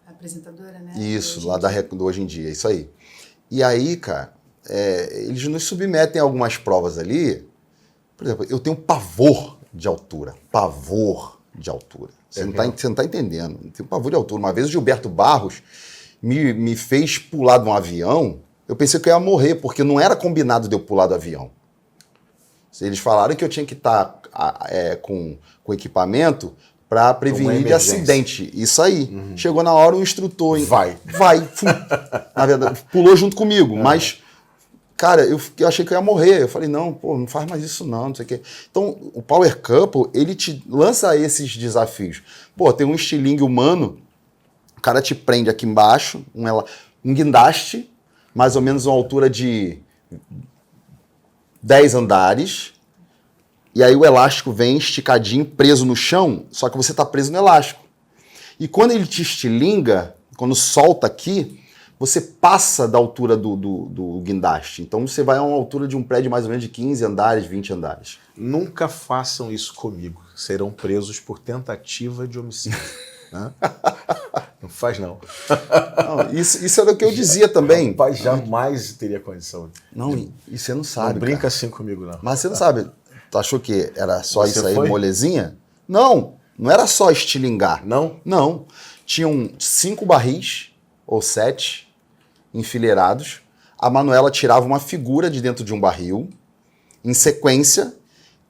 apresentadora, né? Isso, lá do Hoje em Dia, isso aí. E aí, cara, eles nos submetem a algumas provas ali. Por exemplo, eu tenho pavor de altura. Você não tá entendendo. Eu tenho pavor de altura. Uma vez o Gilberto Barros me fez pular de um avião. Eu pensei que eu ia morrer, porque não era combinado de eu pular do avião. Eles falaram que eu tinha que estar com equipamento para prevenir de acidente. Isso aí. Uhum. Chegou na hora, o instrutor... Vai. Na verdade, pulou junto comigo. Uhum. Mas, cara, eu achei que eu ia morrer. Eu falei, não faz mais isso não sei o quê. Então, o Power Couple, ele te lança esses desafios. Tem um estilingue humano, o cara te prende aqui embaixo, um guindaste, mais ou menos uma altura de 10 andares, e aí o elástico vem esticadinho, preso no chão, só que você está preso no elástico. E quando ele te estilinga, quando solta aqui, você passa da altura do guindaste. Então você vai a uma altura de um prédio mais ou menos de 15 andares, 20 andares. Nunca façam isso comigo. Serão presos por tentativa de homicídio. Né? Não faz, não. Isso era o que eu dizia também. Rapaz, jamais teria condição. Não, e você não sabe. Não brinca assim comigo, não. Mas você não sabe. Tu achou que era só isso aí, molezinha? Não era só estilingar. Não. Tinham 5 barris, ou 7, enfileirados. a Manuela tirava uma figura de dentro de um barril, em sequência,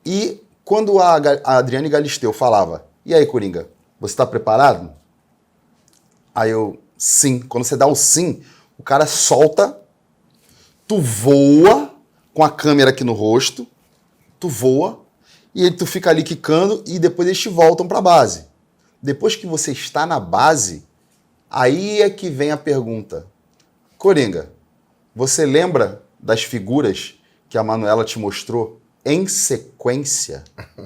e quando a Adriane Galisteu falava, e aí, Coringa, você está preparado? Aí eu, sim. Quando você dá o sim, o cara solta, tu voa com a câmera aqui no rosto, tu voa, e tu fica ali quicando, e depois eles te voltam para a base. Depois que você está na base, aí é que vem a pergunta. Coringa, você lembra das figuras que a Manuela te mostrou em sequência?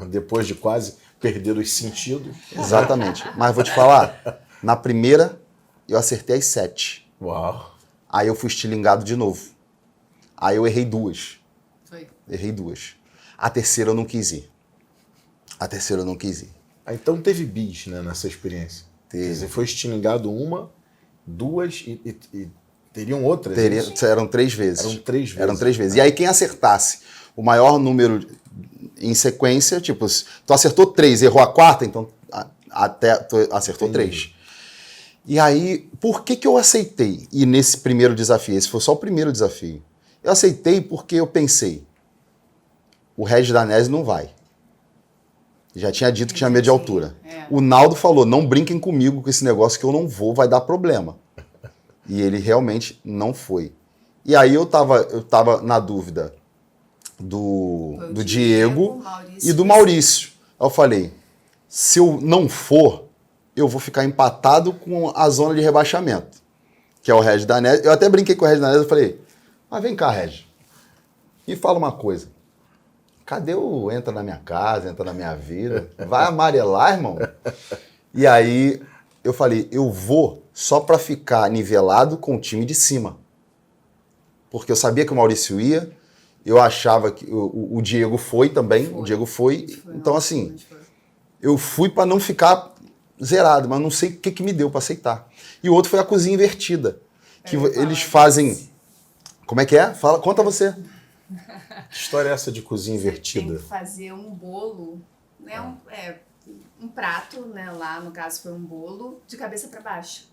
Depois de quase perder os sentidos. Exatamente. Mas vou te falar, na primeira eu acertei as 7. Uau. Aí eu fui estilingado de novo. Aí eu errei 2. Foi. Errei 2. A terceira eu não quis ir. Ah, então teve bis, né, nessa experiência. Teve. Quer dizer, foi estilingado 1, 2 e teriam outras? é isso? Eram 3 vezes. Eram 3 vezes. E aí quem acertasse o maior número em sequência, tipo, se tu acertou 3, errou a quarta, então até tu acertou 3. E aí, por que eu aceitei ir nesse primeiro desafio? Esse foi só o primeiro desafio. Eu aceitei porque eu pensei, o Regis Danese não vai. Já tinha dito que tinha medo de altura. É. O Naldo falou, não brinquem comigo com esse negócio que eu não vou, vai dar problema. E ele realmente não foi. E aí eu tava na dúvida do Diego Maurício, e do Maurício. Aí eu falei, se eu não for, eu vou ficar empatado com a zona de rebaixamento, que é o Regis Danese. Eu até brinquei com o Regis Danese, eu falei, mas vem cá, Regis, me fala uma coisa. Cadê o entra na minha casa, entra na minha vida? Vai amarelar, irmão? E aí eu falei, eu vou só para ficar nivelado com o time de cima. Porque eu sabia que o Maurício ia, eu achava que o Diego foi também, o Diego foi. Então, assim, eu fui para não ficar zerado, mas não sei o que me deu para aceitar. E o outro foi a cozinha invertida, que eles fazem... Como é que é? Fala, conta você. Que história é essa de cozinha Você invertida? tem que fazer um bolo, né? Um prato, né? Lá, no caso, foi um bolo de cabeça para baixo.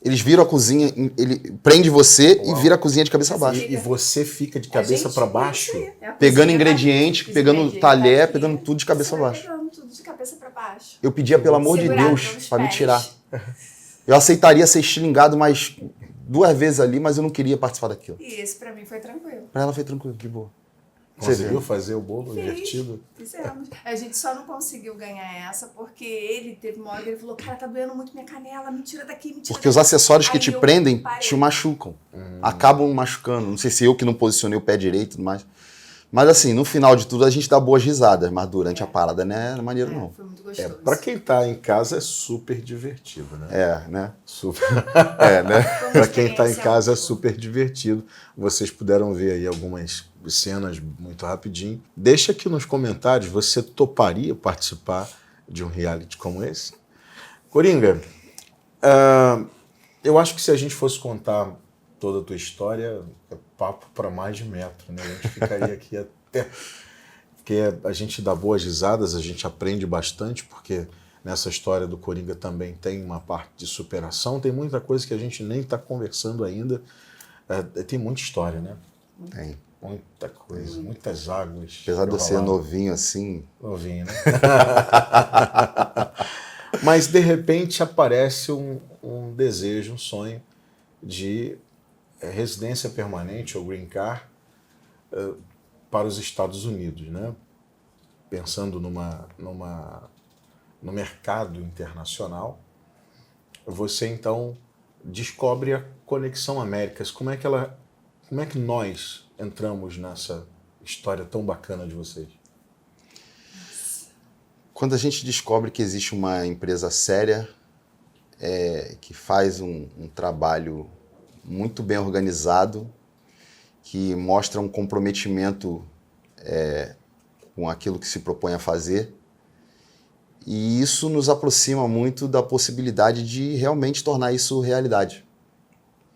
Eles viram a cozinha, ele prende você Uau. e vira a cozinha de cabeça abaixo. E você fica de cabeça para baixo? Pegando ingrediente, pegando talher, pegando tudo de cabeça para baixo. Pegando tudo de cabeça para baixo. Eu pedia, pelo amor de Segurado Deus, pelos para me pés. tirar. Eu aceitaria ser estilingado mais 2 vezes ali, mas eu não queria participar daquilo. E esse para mim foi tranquilo. Pra ela foi tranquilo, de boa. Conseguiu fazer o bolo Fiz. invertido? Fizemos. A gente só não conseguiu ganhar essa porque ele teve uma hora que ele falou, cara, tá doendo muito minha canela, me tira daqui, me tira Porque os daqui. acessórios que Aí te eu prendem parei. te machucam. Acabam machucando. Não sei se eu que não posicionei o pé direito e tudo mais. Mas assim, no final de tudo a gente dá boas risadas, mas durante a parada não é maneiro não. Foi muito gostoso. Para quem tá em casa é super divertido, né? É, né? Super. Né? Para quem tá em experiência casa é muito boa. super divertido. Vocês puderam ver aí algumas cenas muito rapidinho. Deixa aqui nos comentários, você toparia participar de um reality como esse? Coringa, eu acho que se a gente fosse contar toda a tua história, é papo para mais de metro, né? A gente ficaria aqui até... Porque a gente dá boas risadas, a gente aprende bastante, porque nessa história do Coringa também tem uma parte de superação, tem muita coisa que a gente nem está conversando ainda. Tem muita história, né? Tem. Muita coisa, muitas águas. Apesar de eu ser rolar. novinho assim, Novinho, né? Mas, de repente, aparece um desejo, um sonho de residência permanente ou green card para os Estados Unidos, né? Pensando no mercado internacional, você, então, descobre a Conexão Américas. Como é que nós entramos nessa história tão bacana de vocês? quando a gente descobre que existe uma empresa séria que faz um trabalho muito bem organizado, que mostra um comprometimento com aquilo que se propõe a fazer, e isso nos aproxima muito da possibilidade de realmente tornar isso realidade.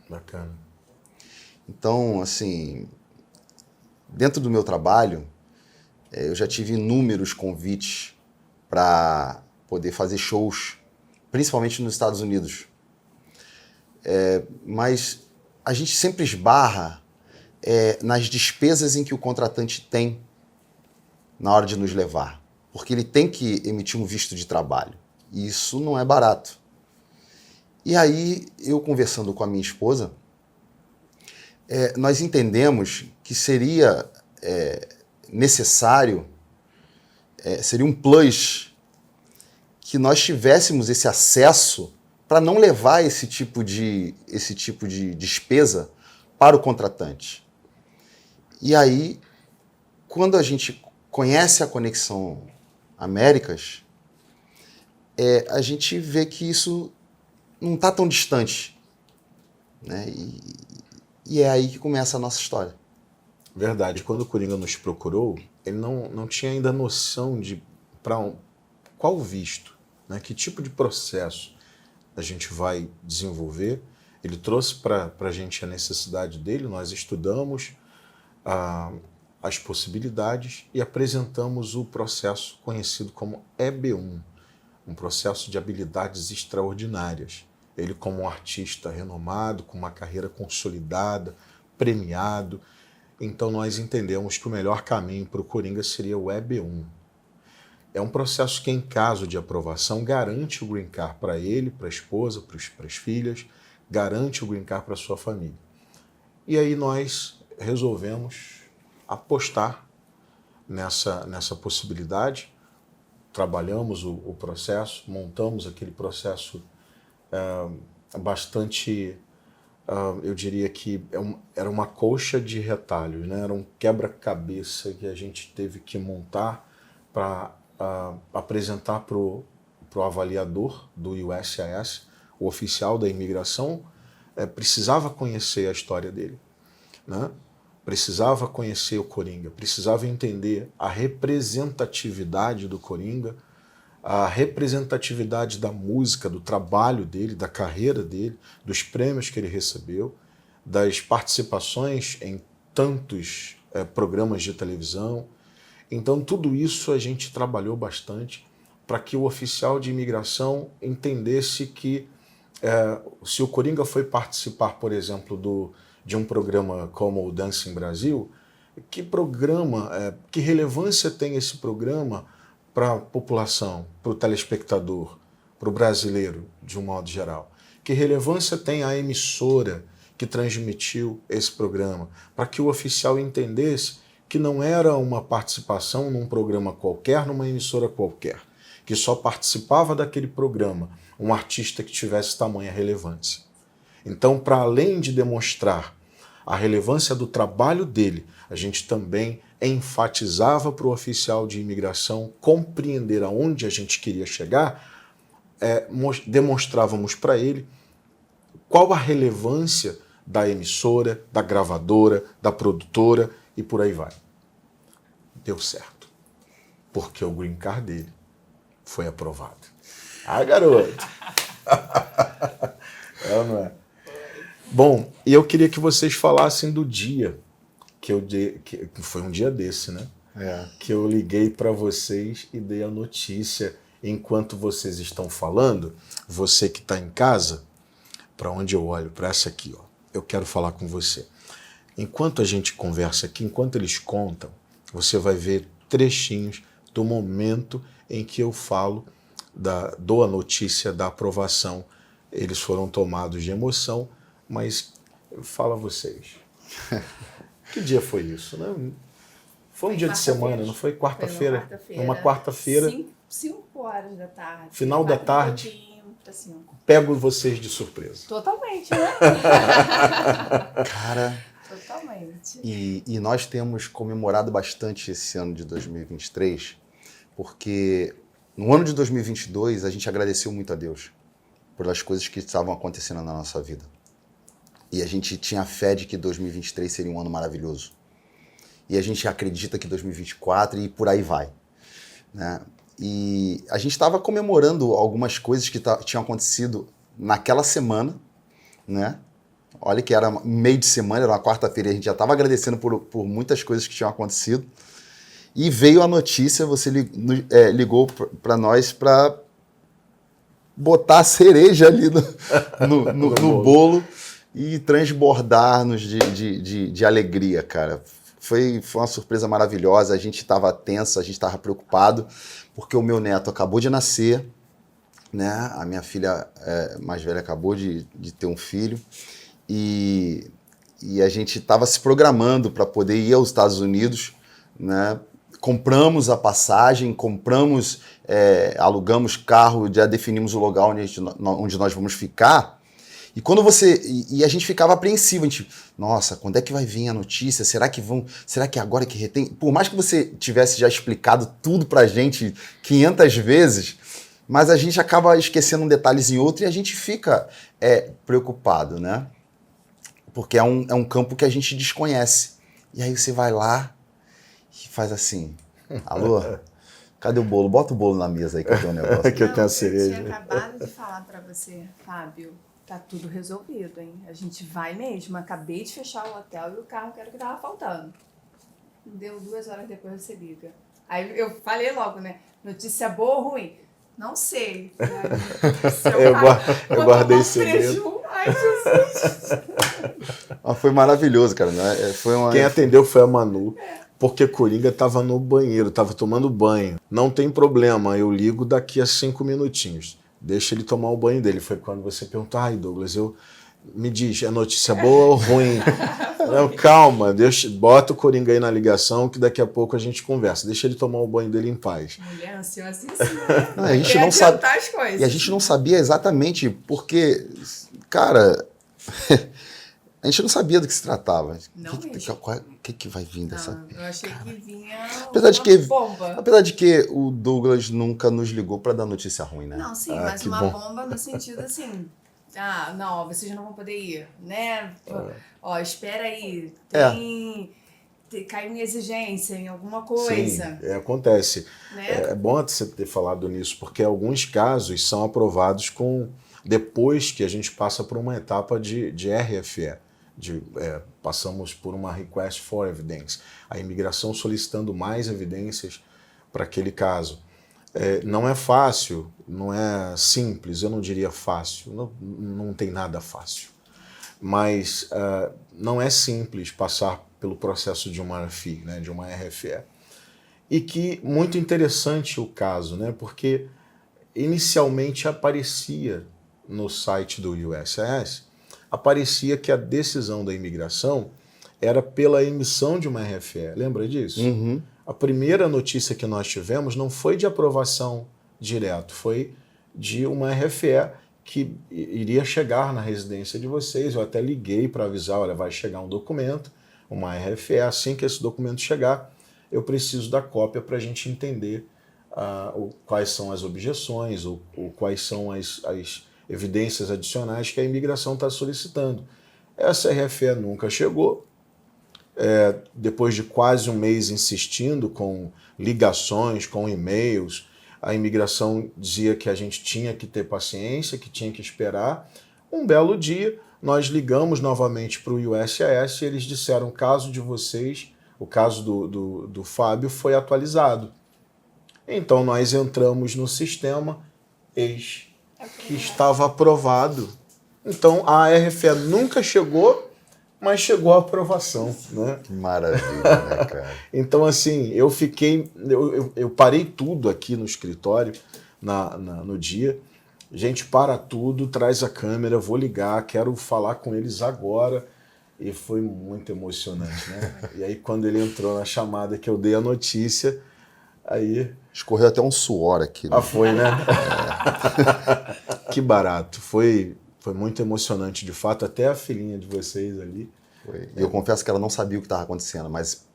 Bacana. Então, assim, dentro do meu trabalho, eu já tive inúmeros convites para poder fazer shows, principalmente nos Estados Unidos. Mas a gente sempre esbarra nas despesas em que o contratante tem na hora de nos levar. Porque ele tem que emitir um visto de trabalho. E isso não é barato. E aí, eu conversando com a minha esposa, nós entendemos que seria necessário, seria um plus que nós tivéssemos esse acesso para não levar esse tipo de despesa para o contratante. E aí, quando a gente conhece a Conexão Américas, a gente vê que isso não está tão distante, né? E é aí que começa a nossa história. Verdade. Quando o Coringa nos procurou, ele não tinha ainda noção de qual visto, né? Que tipo de processo a gente vai desenvolver. Ele trouxe para a gente a necessidade dele, nós estudamos as possibilidades e apresentamos o processo conhecido como EB1, um processo de habilidades extraordinárias. Ele, como um artista renomado, com uma carreira consolidada, premiado, então nós entendemos que o melhor caminho para o Coringa seria o EB1. É um processo que, em caso de aprovação, garante o green card para ele, para a esposa, para as filhas, garante o green card para a sua família. E aí nós resolvemos apostar nessa possibilidade, trabalhamos o processo, montamos aquele processo bastante, eu diria que era uma colcha de retalhos, né? Era um quebra-cabeça que a gente teve que montar para apresentar para o avaliador do USCIS, o oficial da imigração, precisava conhecer a história dele, né? Precisava conhecer o Coringa, precisava entender a representatividade do Coringa, a representatividade da música, do trabalho dele, da carreira dele, dos prêmios que ele recebeu, das participações em tantos programas de televisão. Então, tudo isso a gente trabalhou bastante para que o oficial de imigração entendesse que se o Coringa foi participar, por exemplo, de um programa como o Dancing Brasil, que relevância tem esse programa para a população, para o telespectador, para o brasileiro, de um modo geral? Que relevância tem a emissora que transmitiu esse programa? Para que o oficial entendesse que não era uma participação num programa qualquer, numa emissora qualquer, que só participava daquele programa um artista que tivesse tamanha relevância. Então, para além de demonstrar a relevância do trabalho dele, a gente também enfatizava para o oficial de imigração compreender aonde a gente queria chegar, demonstrávamos para ele qual a relevância da emissora, da gravadora, da produtora e por aí vai. Deu certo, porque o green card dele foi aprovado. Ah, garoto! Não é? Bom, e eu queria que vocês falassem do dia que foi um dia desse, né? Que eu liguei para vocês e dei a notícia. Enquanto vocês estão falando, você que está em casa, para onde eu olho? Para essa aqui, ó. Eu quero falar com você. Enquanto a gente conversa aqui, enquanto eles contam, você vai ver trechinhos do momento em que eu falo, dou a notícia da aprovação. Eles foram tomados de emoção, mas fala vocês. Que dia foi isso, né? Foi um dia de semana, não foi? Quarta-feira? Uma quarta-feira. 5 horas da tarde. Final da tarde. Pra 5. Pego vocês de surpresa. Totalmente, né? Cara... Totalmente. E nós temos comemorado bastante esse ano de 2023, porque no ano de 2022 a gente agradeceu muito a Deus pelas coisas que estavam acontecendo na nossa vida. E a gente tinha fé de que 2023 seria um ano maravilhoso. E a gente acredita que 2024 e por aí vai, né? E a gente estava comemorando algumas coisas que tinham acontecido naquela semana, né? Olha que era meio de semana, era uma quarta-feira, a gente já estava agradecendo por muitas coisas que tinham acontecido. E veio a notícia, você ligou para nós para botar a cereja ali no bolo. e transbordar-nos de alegria, cara. Foi uma surpresa maravilhosa, a gente estava tenso, a gente estava preocupado, porque o meu neto acabou de nascer, né? A minha filha mais velha acabou de ter um filho, e a gente estava se programando para poder ir aos Estados Unidos, né? Compramos a passagem, alugamos carro, já definimos o lugar onde nós vamos ficar. E quando a gente ficava apreensivo, a gente, nossa, quando é que vai vir a notícia? Será que é agora que retém? Por mais que você tivesse já explicado tudo pra gente 500 vezes, mas a gente acaba esquecendo um detalhezinho outro e a gente fica preocupado, né? Porque é um campo que a gente desconhece. E aí você vai lá e faz assim, alô? Cadê o bolo? Bota o bolo na mesa aí que eu tenho um negócio. Que eu tenho a cereja. Eu tinha acabado de falar pra você, Fábio, tá tudo resolvido, hein? A gente vai mesmo. Acabei de fechar o hotel e o carro que era o que tava faltando. Deu 2 horas depois você liga. Aí eu falei logo, né? Notícia boa ou ruim? Não sei. Eu guardei segredo. Ai, Jesus. Mas foi maravilhoso, cara. Né? Quem atendeu foi a Manu. Porque Coringa estava no banheiro, estava tomando banho. Não tem problema, eu ligo daqui a 5 minutinhos. Deixa ele tomar o banho dele. Foi quando você perguntou, ai Douglas, me diz, é notícia boa ou ruim? Não, calma, bota o Coringa aí na ligação que daqui a pouco a gente conversa. Deixa ele tomar o banho dele em paz. Mulher ansiosa, não, a gente não sabe. E a gente não sabia exatamente porque, cara... A gente não sabia do que se tratava. O que vai vir dessa... Eu achei que vinha bomba. Apesar de que o Douglas nunca nos ligou para dar notícia ruim, né? Não, sim, mas uma bomba no sentido assim... não, vocês não vão poder ir, né? Ó, espera aí, caiu em exigência, em alguma coisa. Sim, acontece. Né? É bom você ter falado nisso, porque alguns casos são aprovados depois que a gente passa por uma etapa de RFE. Passamos por uma Request for Evidence, a imigração solicitando mais evidências para aquele caso. Não é fácil, não é simples, eu não diria fácil, não tem nada fácil, mas não é simples passar pelo processo de uma RFE, né, de uma RFE. E que muito interessante o caso, né, porque inicialmente aparecia no site do USCIS, aparecia que a decisão da imigração era pela emissão de uma RFE. Lembra disso? Uhum. A primeira notícia que nós tivemos não foi de aprovação direto, foi de uma RFE que iria chegar na residência de vocês. Eu até liguei para avisar, olha, vai chegar um documento, uma RFE, assim que esse documento chegar, eu preciso da cópia para a gente entender quais são as objeções ou quais são as evidências adicionais que a imigração está solicitando. Essa RFE nunca chegou. Depois de quase um mês insistindo com ligações, com e-mails, a imigração dizia que a gente tinha que ter paciência, que tinha que esperar. Um belo dia, nós ligamos novamente para o USCIS e eles disseram, o caso de vocês, o caso do Fábio foi atualizado. Então nós entramos no sistema, eis que estava aprovado. Então a RFE nunca chegou, mas chegou a aprovação, né? Que maravilha, né, cara? Então, assim, eu parei tudo aqui no escritório no dia. Gente, para tudo, traz a câmera, vou ligar, quero falar com eles agora. E foi muito emocionante, né? E aí, quando ele entrou na chamada que eu dei a notícia, aí... Escorreu até um suor aqui. Né? Foi, né? Que barato. Foi muito emocionante, de fato, até a filhinha de vocês ali. E eu confesso que ela não sabia o que estava acontecendo, mas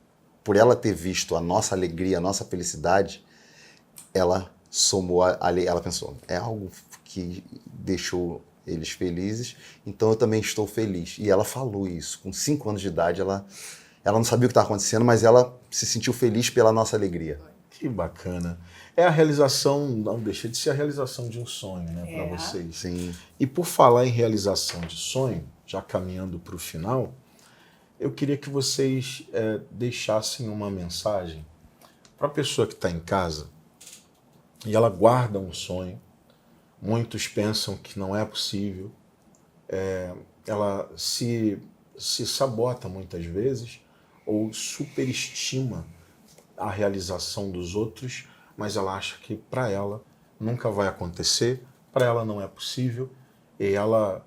por ela ter visto a nossa alegria, a nossa felicidade, ela somou ela pensou, é algo que deixou eles felizes, então eu também estou feliz. E ela falou isso, com 5 anos de idade, ela não sabia o que estava acontecendo, mas ela se sentiu feliz pela nossa alegria. Que bacana. É a realização, não deixa de ser a realização de um sonho, né, para vocês. Sim. E por falar em realização de sonho, já caminhando para o final, eu queria que vocês deixassem uma mensagem para a pessoa que está em casa e ela guarda um sonho. Muitos pensam que não é possível, ela se sabota muitas vezes ou superestima a realização dos outros, mas ela acha que para ela nunca vai acontecer, para ela não é possível, e ela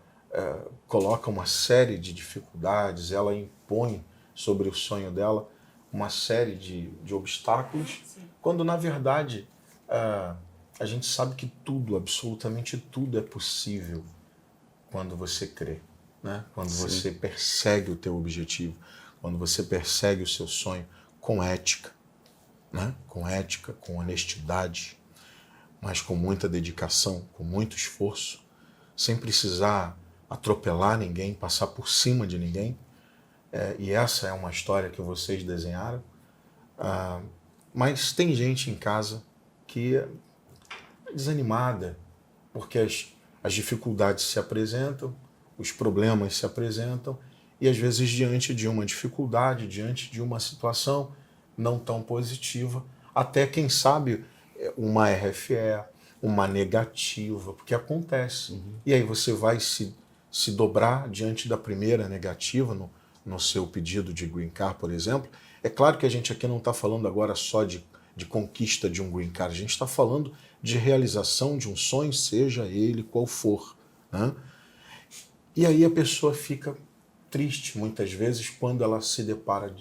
coloca uma série de dificuldades, ela impõe sobre o sonho dela uma série de obstáculos, quando na verdade a gente sabe que tudo, absolutamente tudo é possível quando você crê, né? Quando você persegue o teu objetivo, quando você persegue o seu sonho com ética, né? Com ética, com honestidade, mas com muita dedicação, com muito esforço, sem precisar atropelar ninguém, passar por cima de ninguém. E essa é uma história que vocês desenharam. Mas tem gente em casa que é desanimada, porque as dificuldades se apresentam, os problemas se apresentam, e às vezes diante de uma dificuldade, diante de uma situação não tão positiva, até quem sabe uma RFE, uma negativa, porque acontece. E aí você vai se dobrar diante da primeira negativa no seu pedido de green card, por exemplo. É claro que a gente aqui não está falando agora só de conquista de um green card, a gente está falando de realização de um sonho, seja ele qual for, né? E aí a pessoa fica triste muitas vezes quando ela se depara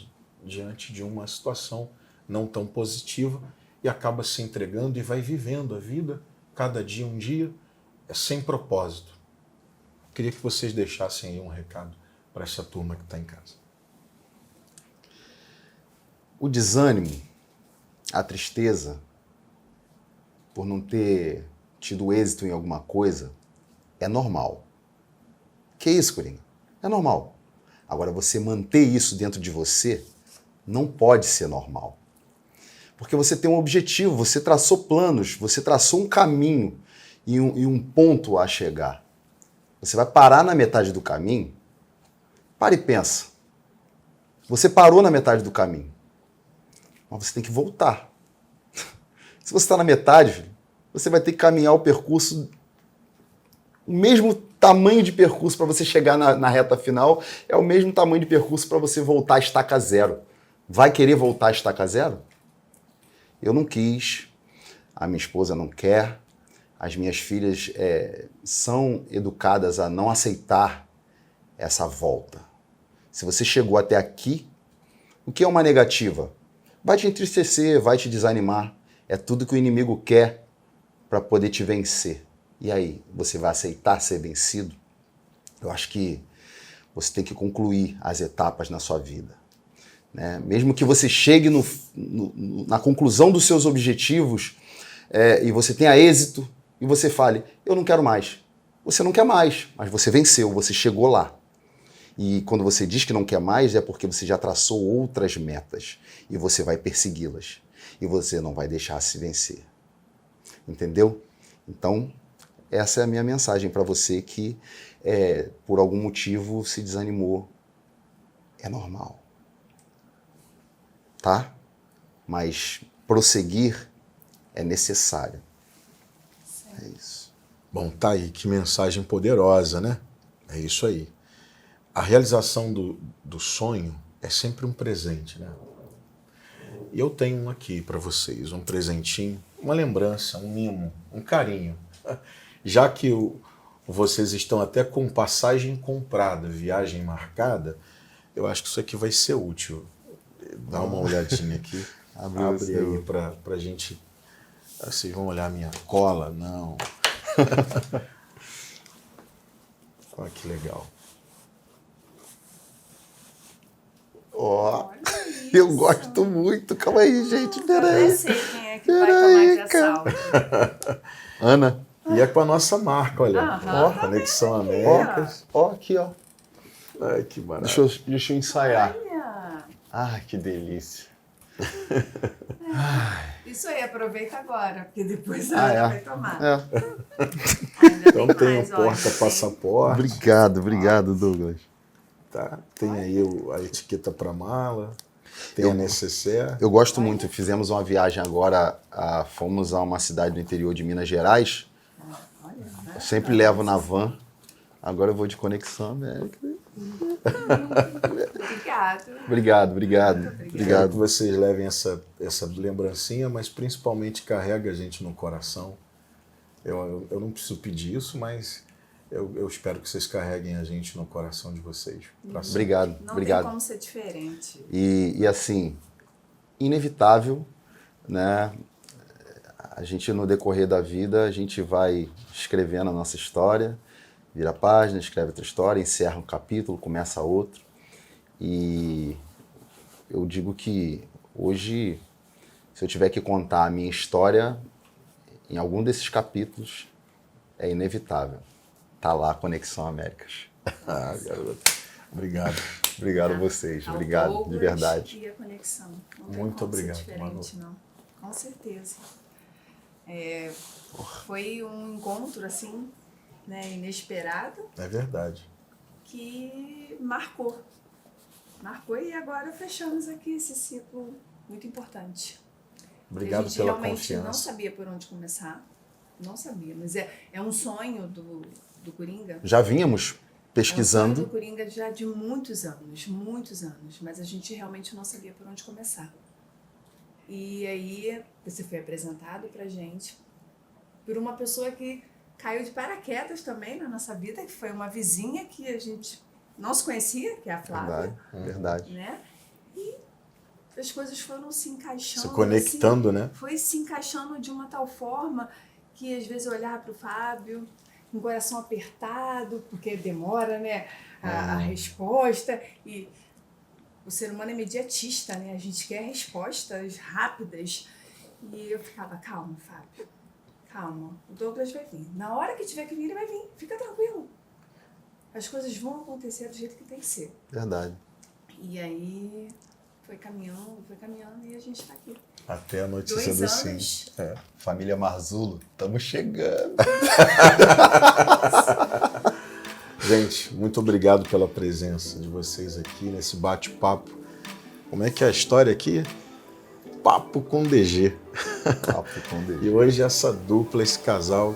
diante de uma situação não tão positiva e acaba se entregando e vai vivendo a vida, cada dia um dia, sem propósito. Queria que vocês deixassem aí um recado para essa turma que está em casa. O desânimo, a tristeza por não ter tido êxito em alguma coisa é normal. Que isso, Coringa? É normal. Agora, você manter isso dentro de você não pode ser normal. Porque você tem um objetivo, você traçou planos, você traçou um caminho e um ponto a chegar. Você vai parar na metade do caminho? Para e pensa. Você parou na metade do caminho, mas você tem que voltar. Se você está na metade, você vai ter que caminhar o percurso, o mesmo tamanho de percurso para você chegar na reta final, é o mesmo tamanho de percurso para você voltar à estaca zero. Vai querer voltar à estaca zero? Eu não quis, a minha esposa não quer, as minhas filhas são educadas a não aceitar essa volta. Se você chegou até aqui, o que é uma negativa? Vai te entristecer, vai te desanimar. É tudo que o inimigo quer para poder te vencer. E aí, você vai aceitar ser vencido? Eu acho que você tem que concluir as etapas na sua vida, né? Mesmo que você chegue na conclusão dos seus objetivos e você tenha êxito e você fale, eu não quero mais. Você não quer mais, mas você venceu, você chegou lá. E quando você diz que não quer mais, é porque você já traçou outras metas e você vai persegui-las. E você não vai deixar se vencer. Entendeu? Então, essa é a minha mensagem para você que, por algum motivo, se desanimou. É normal. Tá? Mas prosseguir é necessário. É isso. Bom, tá aí, que mensagem poderosa, né? É isso aí. A realização do sonho é sempre um presente, né? E eu tenho um aqui para vocês, um presentinho, uma lembrança, um mimo, um carinho. Já que vocês estão até com passagem comprada, viagem marcada, eu acho que isso aqui vai ser útil. Dá uma olhadinha aqui. Abre aí pra gente... Vocês vão olhar minha cola? Não. Olha que legal. Ó, eu gosto muito. Calma aí, gente. Peraí. Eu sei quem é que vai tomar de assalto. Ana. E é com a nossa marca, olha. Aham, Ó, Conexão Ó, Américas. ó, aqui, ó. Ai, que maravilha. Deixa eu ensaiar. Olha. Ai, que delícia. Isso aí, aproveita agora, porque depois a Ana vai tomar. Então tem o porta-passaporte. Obrigado, Douglas. Tá? Tem aí a etiqueta para mala, tem a necessaire. Eu gosto muito. Fizemos uma viagem agora, fomos a uma cidade do interior de Minas Gerais. Eu sempre levo na van Agora eu vou de Conexão América. Obrigado. Obrigado. Quero que vocês levem essa lembrancinha, mas principalmente carrega a gente no coração. Eu não preciso pedir isso, mas eu espero que vocês carreguem a gente no coração de vocês. Obrigado. Não Obrigado. tem como ser diferente. E assim, inevitável, né? A gente, no decorrer da vida, a gente vai escrevendo a nossa história, vira a página, escreve outra história, encerra um capítulo, começa outro. E eu digo que hoje, se eu tiver que contar a minha história, em algum desses capítulos, é inevitável. Tá lá, Conexão Américas. Ah, garoto. Obrigado. Obrigado a vocês, obrigado, de verdade. E a conexão. Não tem Muito como ser obrigado, diferente, não. Com certeza. Foi um encontro, assim, né, inesperado, É verdade. que marcou. Marcou e agora fechamos aqui esse ciclo muito importante. Obrigado a gente pela realmente confiança. não sabia por onde começar. Não sabia, mas é um sonho do Coringa. Já vínhamos É um sonho pesquisando. do Coringa já de muitos anos, mas a gente realmente não sabia por onde começar. E aí você foi apresentado pra gente por uma pessoa que caiu de paraquedas também na nossa vida, que foi uma vizinha que a gente não se conhecia, que é a Flávia, Verdade. né? E as coisas foram se encaixando. Se conectando, assim, né? Foi se encaixando de uma tal forma que às vezes eu olhava pro Fábio com o coração apertado, porque demora, né, a resposta. E o ser humano é imediatista, né? A gente quer respostas rápidas. E eu ficava, calma, Fábio, calma, o Douglas vai vir. Na hora que tiver que vir, ele vai vir. Fica tranquilo. As coisas vão acontecer do jeito que tem que ser. Verdade. E aí foi caminhando e a gente tá aqui. Até a notícia 2 do sim. anos. Família Marzulo, estamos chegando. Gente, muito obrigado pela presença de vocês aqui nesse bate-papo. Como é que é a história aqui? Papo com DG. Papo com Deus. E hoje essa dupla, esse casal,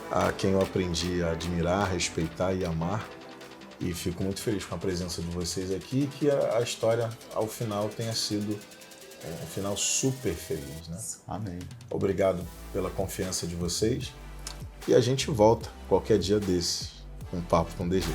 a quem eu aprendi a admirar, respeitar e amar. E fico muito feliz com a presença de vocês aqui e que a história, ao final, tenha sido um final super feliz, né? Amém. Obrigado pela confiança de vocês. E a gente volta qualquer dia desses, um papo com DG.